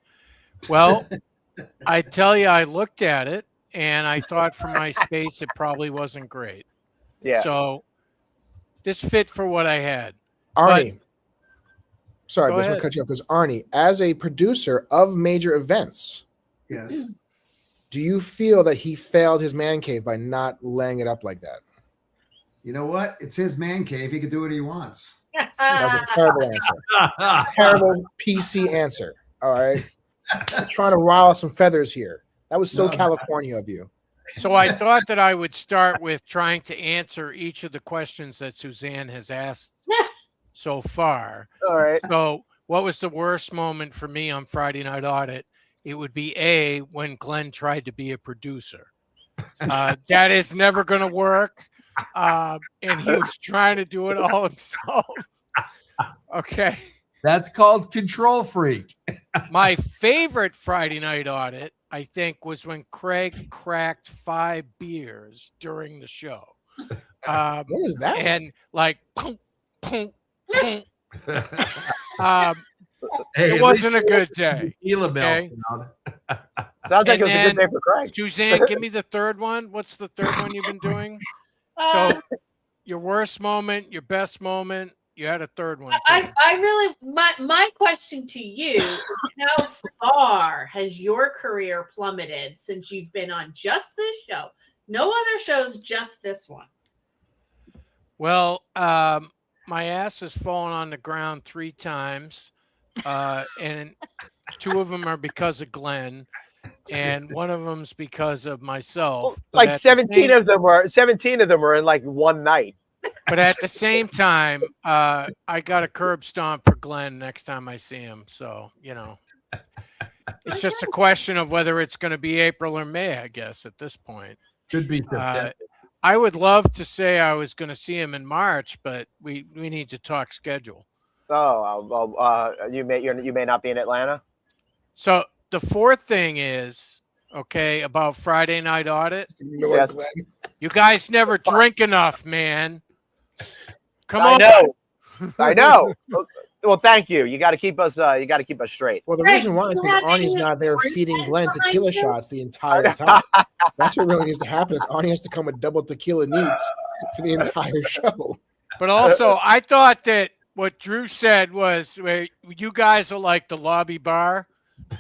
Well, I tell you, I looked at it and I thought for my space it probably wasn't great. Yeah. So this fit for what I had. Arnie, sorry, Go but I just want ahead. to cut you off because Arnie, as a producer of major events, Yes. do you feel that he failed his man cave by not laying it up like that? You know what? It's his man cave. He can do what he wants. That was a terrible answer. Terrible PC answer. All right. Trying to rile some feathers here. That was so No. California of you. So I thought that I would start with trying to answer each of the questions that Suzanne has asked so far. All right. So what was the worst moment for me on Friday Night Audit? It would be when Glenn tried to be a producer. That is never going to work. And he was trying to do it all himself. Okay. That's called control freak. My favorite Friday Night Audit, I think, was when Craig cracked 5 beers during the show. What was that? And like, punk, punk, punk. Hey, It at wasn't a least good day. Tequila milk. Okay. Sounds like And it was a good then, day for Craig. Suzanne, give me the third one. What's the third one you've been doing? So your worst moment, your best moment. You had a third one. too. I really my question to you is how far has your career plummeted since you've been on just this show? No other shows, just this one. Well, my ass has fallen on the ground 3 times, and 2 of them are because of Glenn, and one of them's because of myself. But Like at the 17 of them were in like one night. But at the same time, I got a curb stomp for Glenn next time I see him. So, you know, it's just a question of whether it's going to be April or May, I guess, at this point. Should be September. I would love to say I was going to see him in March, but we need to talk schedule. Oh, you may not be in Atlanta. So the fourth thing is, okay, about Friday Night Audit. Yes. You guys never drink enough, man. Come I on. know. I know. Well, thank you. You got to keep us. You got to keep us straight. Well, the reason why is because Arnie's not there feeding Glenn tequila shots the entire time. That's what really needs to happen. Is Arnie has to come with double tequila neats for the entire show. But also, I thought that what Drew said was, you guys are like the lobby bar.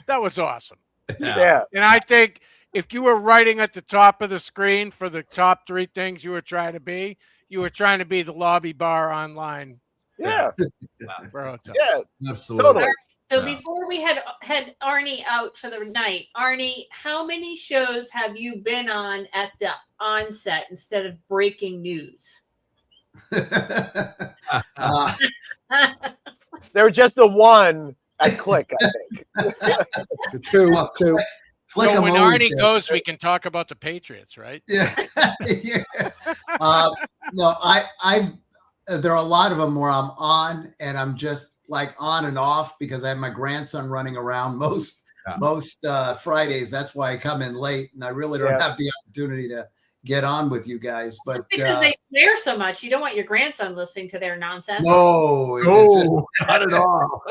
That was awesome. Yeah. And I think if you were writing at the top of the screen for the top 3 things you were trying to be, you were trying to be the lobby bar online. Yeah. For hotels. Yeah. Absolutely. Totally. All right, so Yeah. before we had Arnie out for the night, Arnie, how many shows have you been on at the onset instead of breaking news? There was just the one at Click, I think. Two. Flick So 'em when always Arnie did. goes, we can talk about the Patriots, right? Yeah. Yeah. No, I've there are a lot of them where I'm on and I'm just like on and off because I have my grandson running around most Fridays. That's why I come in late, and I really don't have the opportunity to get on with you guys. But because they swear so much, you don't want your grandson listening to their nonsense. No, not at all.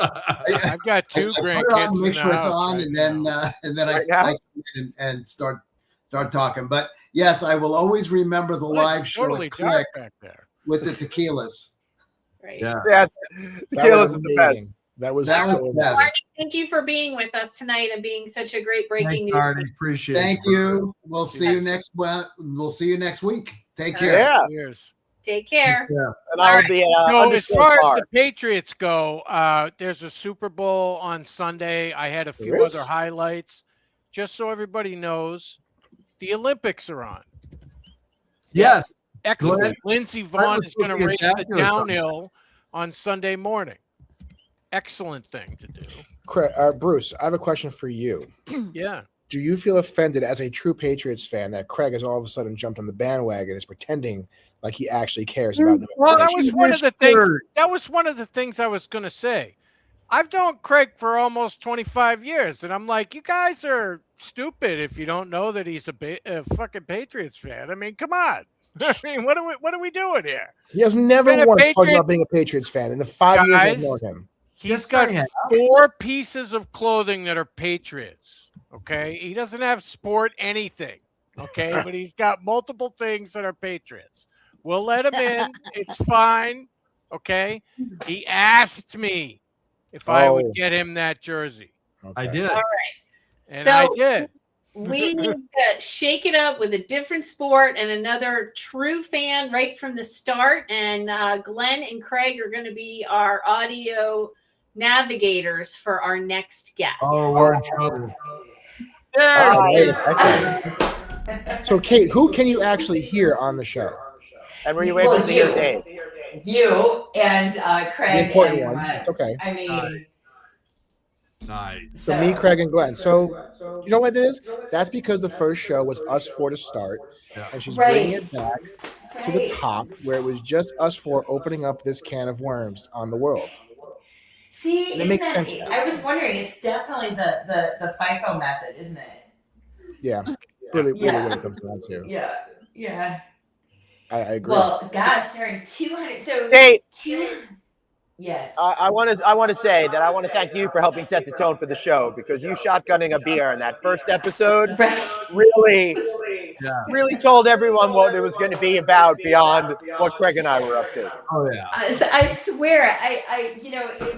I've got two grandkids. Put it on, in make the sure it's house on, right and then Right I come in and start talking. But yes, I will always remember the live show totally at Click dark back there. with the tequilas. Right. Yeah. That's That was amazing. That was That was so the best. Marty, thank you for being with us tonight and being such a great breaking news. Marty, appreciate it. Thank you. We'll see you next. We'll see you next week. Take care. Yeah. Cheers. Take care. And I'll be So as far as the Patriots go, there's a Super Bowl on Sunday. I had a few There is? other highlights. Just so everybody knows, the Olympics are on. Yes. Excellent. Glenn, Lindsey I Vonn was is going to looking race at the that the other time. downhill on Sunday morning. Excellent thing to do. Bruce, I have a question for you. Yeah. Do you feel offended as a true Patriots fan that Craig has all of a sudden jumped on the bandwagon and is pretending like he actually cares about New Well, England? that was one of the things. That was one of the things I was going to say. I've known Craig for almost 25 years, and I'm like, you guys are stupid if you don't know that he's a fucking Patriots fan. I mean, come on. I mean, what are we doing here? He has never Been a once talked Patriot- about being a Patriots fan in the 5 years I've Guys, known him. He's got 4 pieces of clothing that are Patriots. Okay, he doesn't have sport anything. Okay, but he's got multiple things that are Patriots. We'll let him in. It's fine. Okay, he asked me if I would get him that jersey. I did. All right. And So- I did. We need to shake it up with a different sport and another true fan right from the start. And Glenn and Craig are going to be our audio navigators for our next guest. Oh, we're in trouble. So, Kate, who can you actually hear on the show? And were you able to hear Dave? You and The Craig. important and, one. It's okay. I mean, Nice. So me, Craig, and Glenn. So you know what it is? That's because the first show was us four to start, and she's bringing it back to the top where it was just us four opening up this can of worms on the world. see, And it makes sense now. I was wondering. It's definitely the FIFO method, isn't it? Yeah, really Yeah. what it comes down to. Yeah. Yeah. I agree. Well, gosh, darn, 200. So Hey. Yes. I want to say that I want to thank you for helping set the tone for the show, because you shotgunning a beer in that first episode really told everyone what it was going to be about beyond what Craig and I were up to. Oh yeah. I swear, I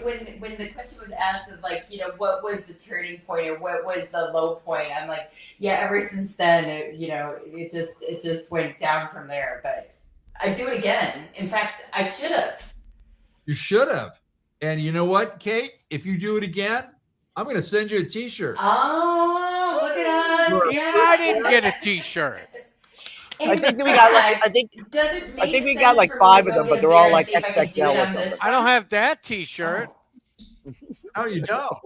when the question was asked of like, what was the turning point or what was the low point, I'm like, yeah, ever since then, it just went down from there. But I'd do it again. In fact, I should have. You should have. And you know what, Kate? If you do it again, I'm going to send you a T-shirt. Oh, look at us! Yeah, I didn't get a T-shirt. I think we got like I think we got like 5 of them, but they're all like XXL or something. I don't have that T-shirt. Oh, you don't?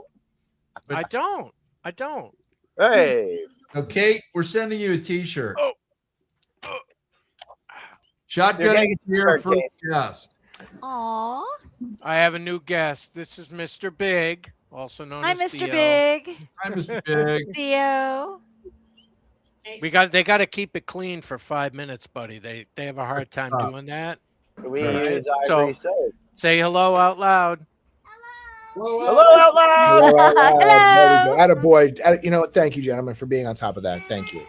I don't. I don't. Hey. So, Kate, we're sending you a T-shirt. Oh. Shotgunning here for Kate. guest. Aw. I have a new guest. This is Mr. Big, also known Hi, as Mr. Theo. Big. Hi, Mr. Big. Theo. They got to keep it clean for 5 minutes, buddy. They have a hard time doing that. We Right. use So Ivory soap. say hello out loud. Hello out loud. Hello, out loud. There we go. Attaboy. You know what? Thank you, gentlemen, for being on top of that. Thank you.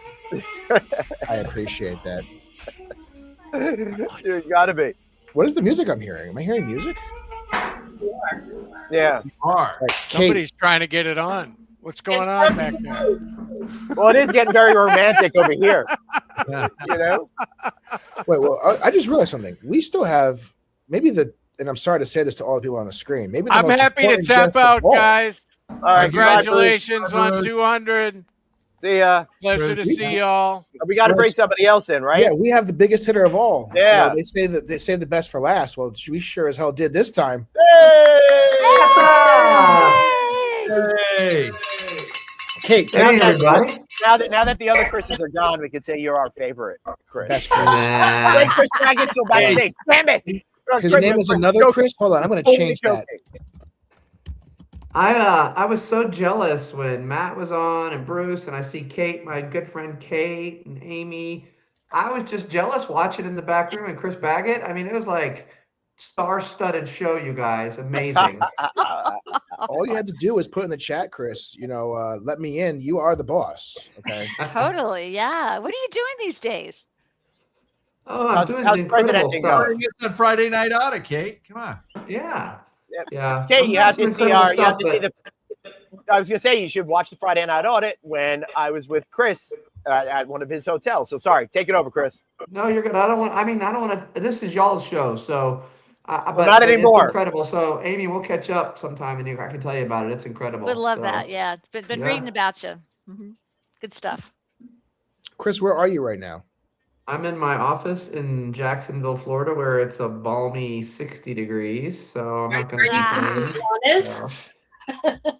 I appreciate that. You gotta be. What is the music I'm hearing? Am I hearing music? Yeah. You are. Right, Somebody's trying to get it on. What's going on back there? Well, it is getting very romantic over here. You know? Wait, well, I just realized something. We still have maybe and I'm sorry to say this to all the people on the screen. Maybe the I'm most happy to important tap guest of out, all. guys. All right, Congratulations on 200. See ya. Pleasure to see y'all. We got to bring somebody else in, right? Yeah, we have the biggest hitter of all. Yeah. You know, they say the best for last. Well, we sure as hell did this time. Hey. Kate, Now hey, everybody. now that the other Chris's are gone, we can say you're our favorite, Chris. Best Chris. Wait, Chris Dragon's still backstage. Damn it! His name is another Chris. Hold on, I'm going to change that. I was so jealous when Matt was on and Bruce, and I see Kate, my good friend Kate and Amy. I was just jealous watching in the back room and Chris Baggett. I mean, it was like star-studded show, you guys. Amazing. All you had to do was put in the chat, Chris. Let me in. You are the boss. Okay. Totally. Yeah. What are you doing these days? Oh, I'm doing incredible stuff. It's on Friday Night Audit, Kate. Come on. Yeah. Yeah. Okay, I'm you have doing to some see incredible you have stuff, to see but- the. I was gonna say you should watch the Friday Night Audit when I was with Chris at one of his hotels. So sorry, take it over, Chris. No, you're good. I don't want to. This is y'all's show, so. But not anymore. It's incredible. So, Amy, we'll catch up sometime, and I can tell you about it. It's incredible. Would love So, that. Yeah, been reading about you. Good stuff. Chris, where are you right now? I'm in my office in Jacksonville, Florida, where it's a balmy 60 degrees. So I'm not going to complain. Honest.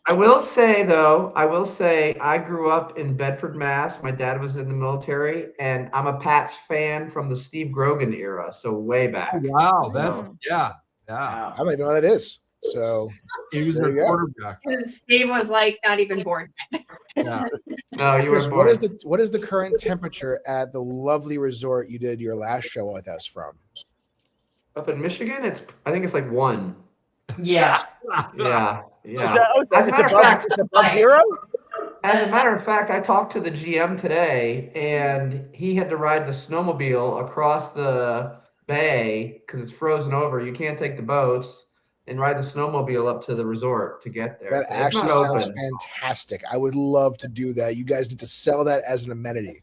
I will say, though, I grew up in Bedford, Mass. My dad was in the military, and I'm a Pats fan from the Steve Grogan era, so way back. Wow, that's yeah. I don't even know what that is. So he was there the you go. quarterback. Steve was like not even born yet. Yeah. No, you Chris, were born. what is the current temperature at the lovely resort you did your last show with us from? Up in Michigan, I think it's like 1. Yeah. Yeah. It's above zero. As a matter of fact, I talked to the GM today, and he had to ride the snowmobile across the bay because it's frozen over. You can't take the boats and ride the snowmobile up to the resort to get there. That It's actually not sounds open. fantastic. I would love to do that. You guys need to sell that as an amenity.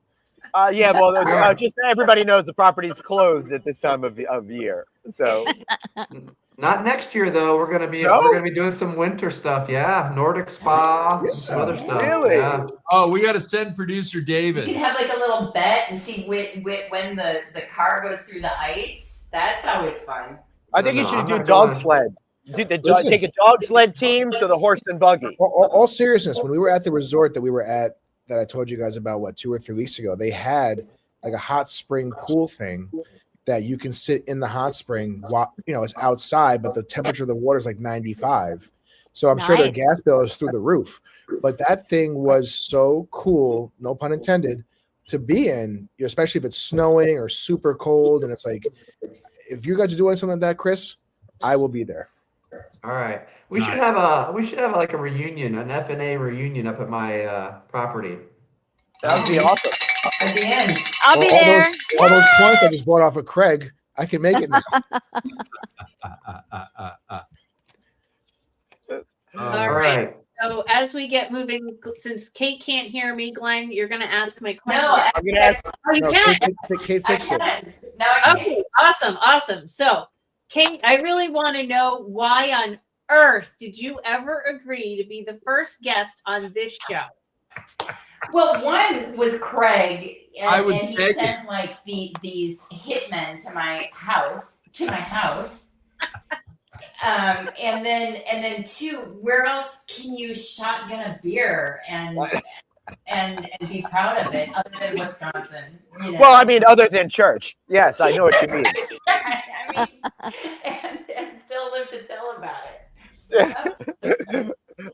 Yeah, well, just everybody knows the property's closed at this time of year. So Not next year though. We're gonna be doing some winter stuff. Yeah, Nordic spa, some other stuff. Really? Yeah. Oh, we got to send producer You David. can have like a little bet and see when the car goes through the ice. That's always fun. I think you No, should I'm do not dog going. sled. Listen. Take a dog sled team to the horse and buggy. All seriousness, when we were at the resort that we were at, that I told you guys about 2 or 3 weeks ago, they had like a hot spring pool thing that you can sit in the hot spring while it's outside, but the temperature of the water is like 95. So I'm sure their Nice. gas bill is through the roof. But that thing was so cool, no pun intended, to be in, especially if it's snowing or super cold. And it's like, if you guys are doing something like that, Chris, I will be there. All right. We should have like a reunion, an FNA reunion up at my property. That would be awesome. At the end. I'll be all there. all those points I just bought off of Craig, I can make it now. All right. So as we get moving, since Kate can't hear me, Glenn, you're going to ask my question. No, I'm gonna ask. Oh, you No, can. Kate I fixed it. can. Now I can. Okay, awesome. So, Kate, I really want to know why on earth did you ever agree to be the first guest on this show? Well, one was Craig, I and, would and he beg sent like these hitmen to my house. And then two, where else can you shotgun a beer and be proud of it other than Wisconsin? You know? Well, I mean, other than church. Yes, I know what you mean. I mean, and still live to tell about it.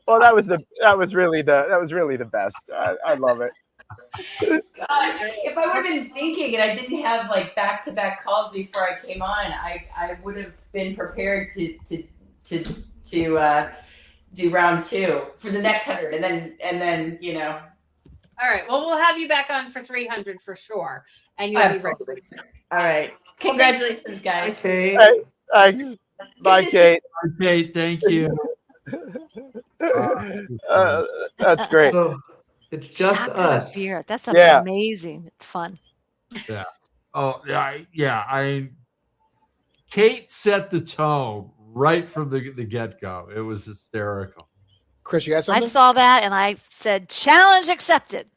Well, that was really the best. I love it. God, if I would have been thinking and I didn't have like back-to-back calls before I came on, I would have been prepared to do round 2 for the next 100, and then All right. Well, we'll have you back on for 300 for sure, and you'll be ready. All right. Congratulations, guys. Okay. Bye, Kate. Kate, thank you. That's great. So it's just Shotgun us. beer. That sounds Yeah. amazing. It's fun. Yeah. Oh, yeah. Kate set the tone right from the get-go. It was hysterical. Chris, you got I something? saw that and I said, challenge accepted.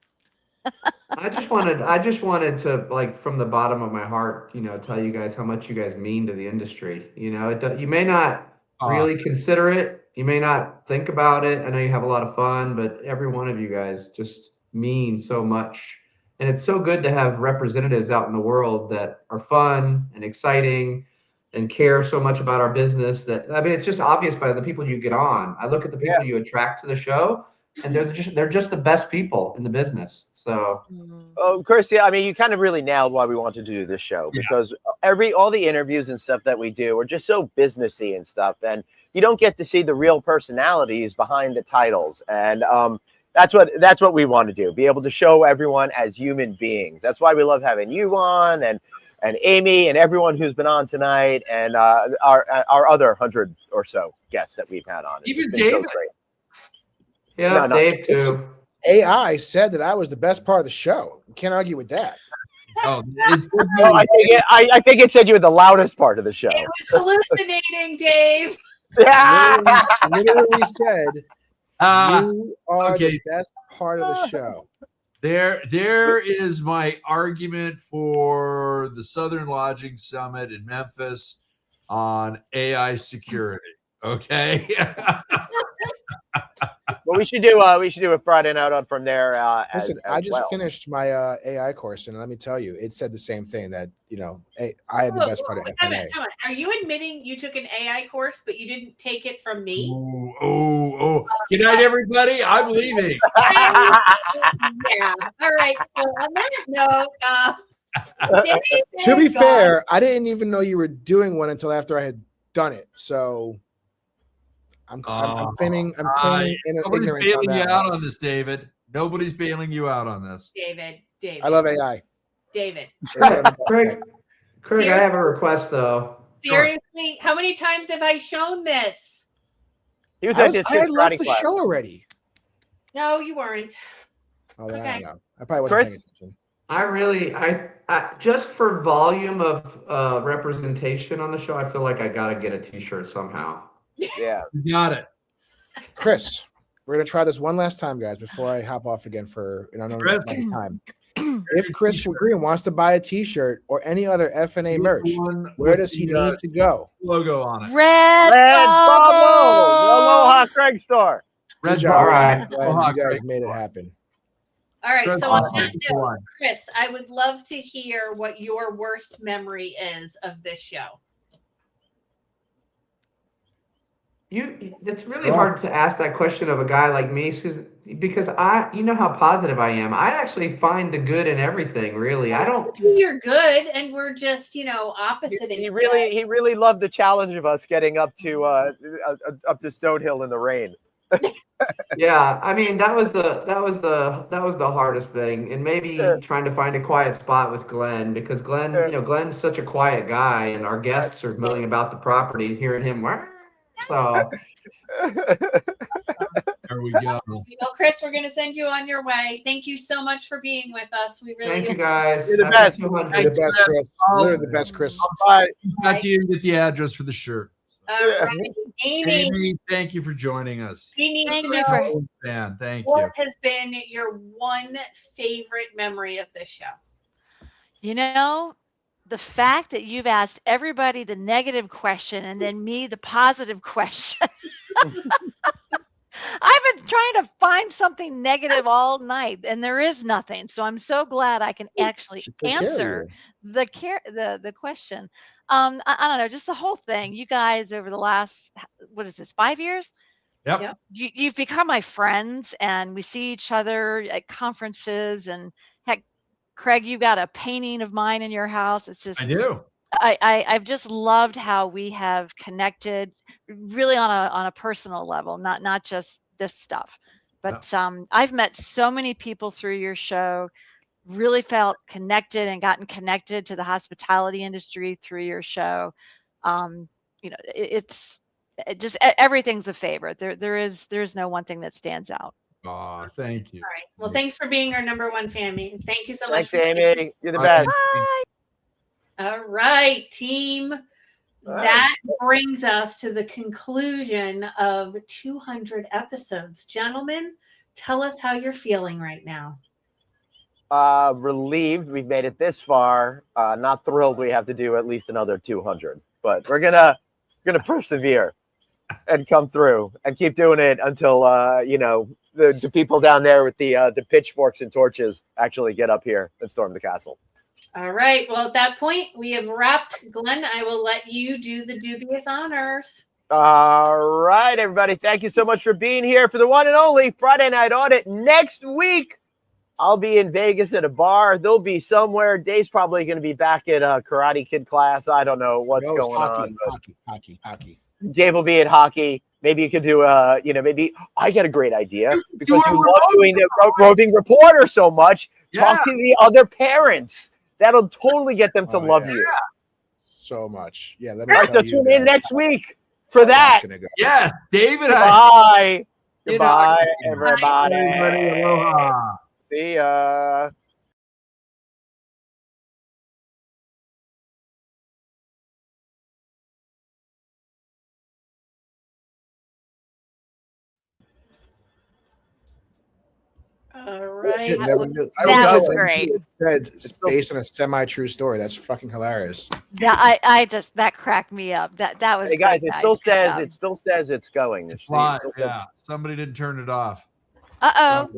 I just wanted to, like, from the bottom of my heart, tell you guys how much you guys mean to the industry. You may not really consider it. You may not think about it. I know you have a lot of fun, but every one of you guys just mean so much. And it's so good to have representatives out in the world that are fun and exciting and care so much about our business that, I mean, it's just obvious by the people you get on. I look at the people you attract to the show, and they're just the best people in the business. So, oh, Chris, yeah, I mean, you kind of really nailed why we wanted to do this show, because all the interviews and stuff that we do are just so businessy and stuff, and you don't get to see the real personalities behind the titles, and that's what we want to do, be able to show everyone as human beings. That's why we love having you on, and Amy and everyone who's been on tonight, and our other 100 or so guests that we've had on. Even David. So yeah, Dave too. Listen, AI said that I was the best part of the show. Can't argue with that. Oh, I think it said you were the loudest part of the show. It was hallucinating, Dave. Literally said you are the best part of the show. There is my argument for the Southern Lodging Summit in Memphis on AI security. Okay. Well, we should do a Friday night on from there. Listen, I just finished my AI course, and let me tell you, it said the same thing, that I had the best part of FNA. Are you admitting you took an AI course, but you didn't take it from me? Oh! Good night, everybody. I'm leaving. Yeah. All right. So on that note, to be fair, I didn't even know you were doing one until after I had done it. So I'm claiming nobody's ignorance on bailing you that. out on this, David. Nobody's bailing you out on this. David. I love AI. David. Craig, I have a request though. Seriously, how many times have I shown this? He was I had left the show already. No, you weren't. Oh, then Okay. I don't know. I probably wasn't paying attention. I really, I just for volume of representation on the show, I feel like I gotta get a T-shirt somehow. Yeah, you got it, Chris. We're gonna try this one last time, guys, before I hop off again for an unknown time. If Chris Green wants to buy a T-shirt or any other FNA merch, where does he need to go? Logo on it. Red Bubble, Aloha Craig store. Good job. All right. Glad you guys made it happen. All right. Chris, So on awesome. that note, Chris, I would love to hear what your worst memory is of this show. It's really hard to ask that question of a guy like me because you know how positive I am. I actually find the good in everything, really. I don't. You're good, and we're just, opposite. He really loved the challenge of us getting up to Stonehill in the rain. Yeah, I mean that was the hardest thing, and maybe trying to find a quiet spot with Glenn, because Glenn's such a quiet guy, and our guests are milling about the property, and hearing him. So there we go. Well, Chris, we're going to send you on your way. Thank you so much for being with us. We really thank you guys. You're the best. You're the best, Chris. You're the best, Chris. Bye. Got to even get the address for the shirt. All right. Amy, thank you for joining us. we need Thank to you know Man, thank what you. has been your one favorite memory of this show. The fact that you've asked everybody the negative question and then me the positive question. I've been trying to find something negative all night, and there is nothing. So I'm so glad I can actually answer the question. I don't know, just the whole thing. You guys over the last, 5 years? Yep. You've become my friends, and we see each other at conferences. And heck, Craig, you've got a painting of mine in your house. It's just I do. I've just loved how we have connected, really on a personal level, not just this stuff. But I've met so many people through your show. Really felt connected and gotten connected to the hospitality industry through your show. It's just everything's a favorite. There's no one thing that stands out. Oh, thank you. All right. Well, thanks for being our number one family. Thank you so much. Thanks, Amy. You're the best. Bye. All right, team. That brings us to the conclusion of 200 episodes. Gentlemen, tell us how you're feeling right now. Relieved we've made it this far. Not thrilled we have to do at least another 200, but we're gonna persevere and come through and keep doing it until the people down there with the pitchforks and torches actually get up here and storm the castle. All right. Well, at that point, we have wrapped. Glenn, I will let you do the dubious honors. All right, everybody. Thank you so much for being here for the one and only Friday Night Audit. Next week, I'll be in Vegas at a bar. They'll be somewhere. Dave's probably going to be back at Karate Kid class. I don't know what's going on. Hockey. Dave will be at hockey. Maybe you could do maybe I got a great idea because you love doing the roving reporter so much. Yeah. Talk to the other parents. That'll totally get them to love you. So much. Yeah, let All me right, tell so you. tune in next week for that. Yes, David. Bye. Goodbye, Bye. everybody. Everybody, aloha. See ya. All right. Never knew. That was never great. knew it said it's based on a semi-true story. That's fucking hilarious. That cracked me up. That was Hey guys, great, it still Good job. says it's going. Live, yeah. Somebody didn't turn it off. Uh-oh.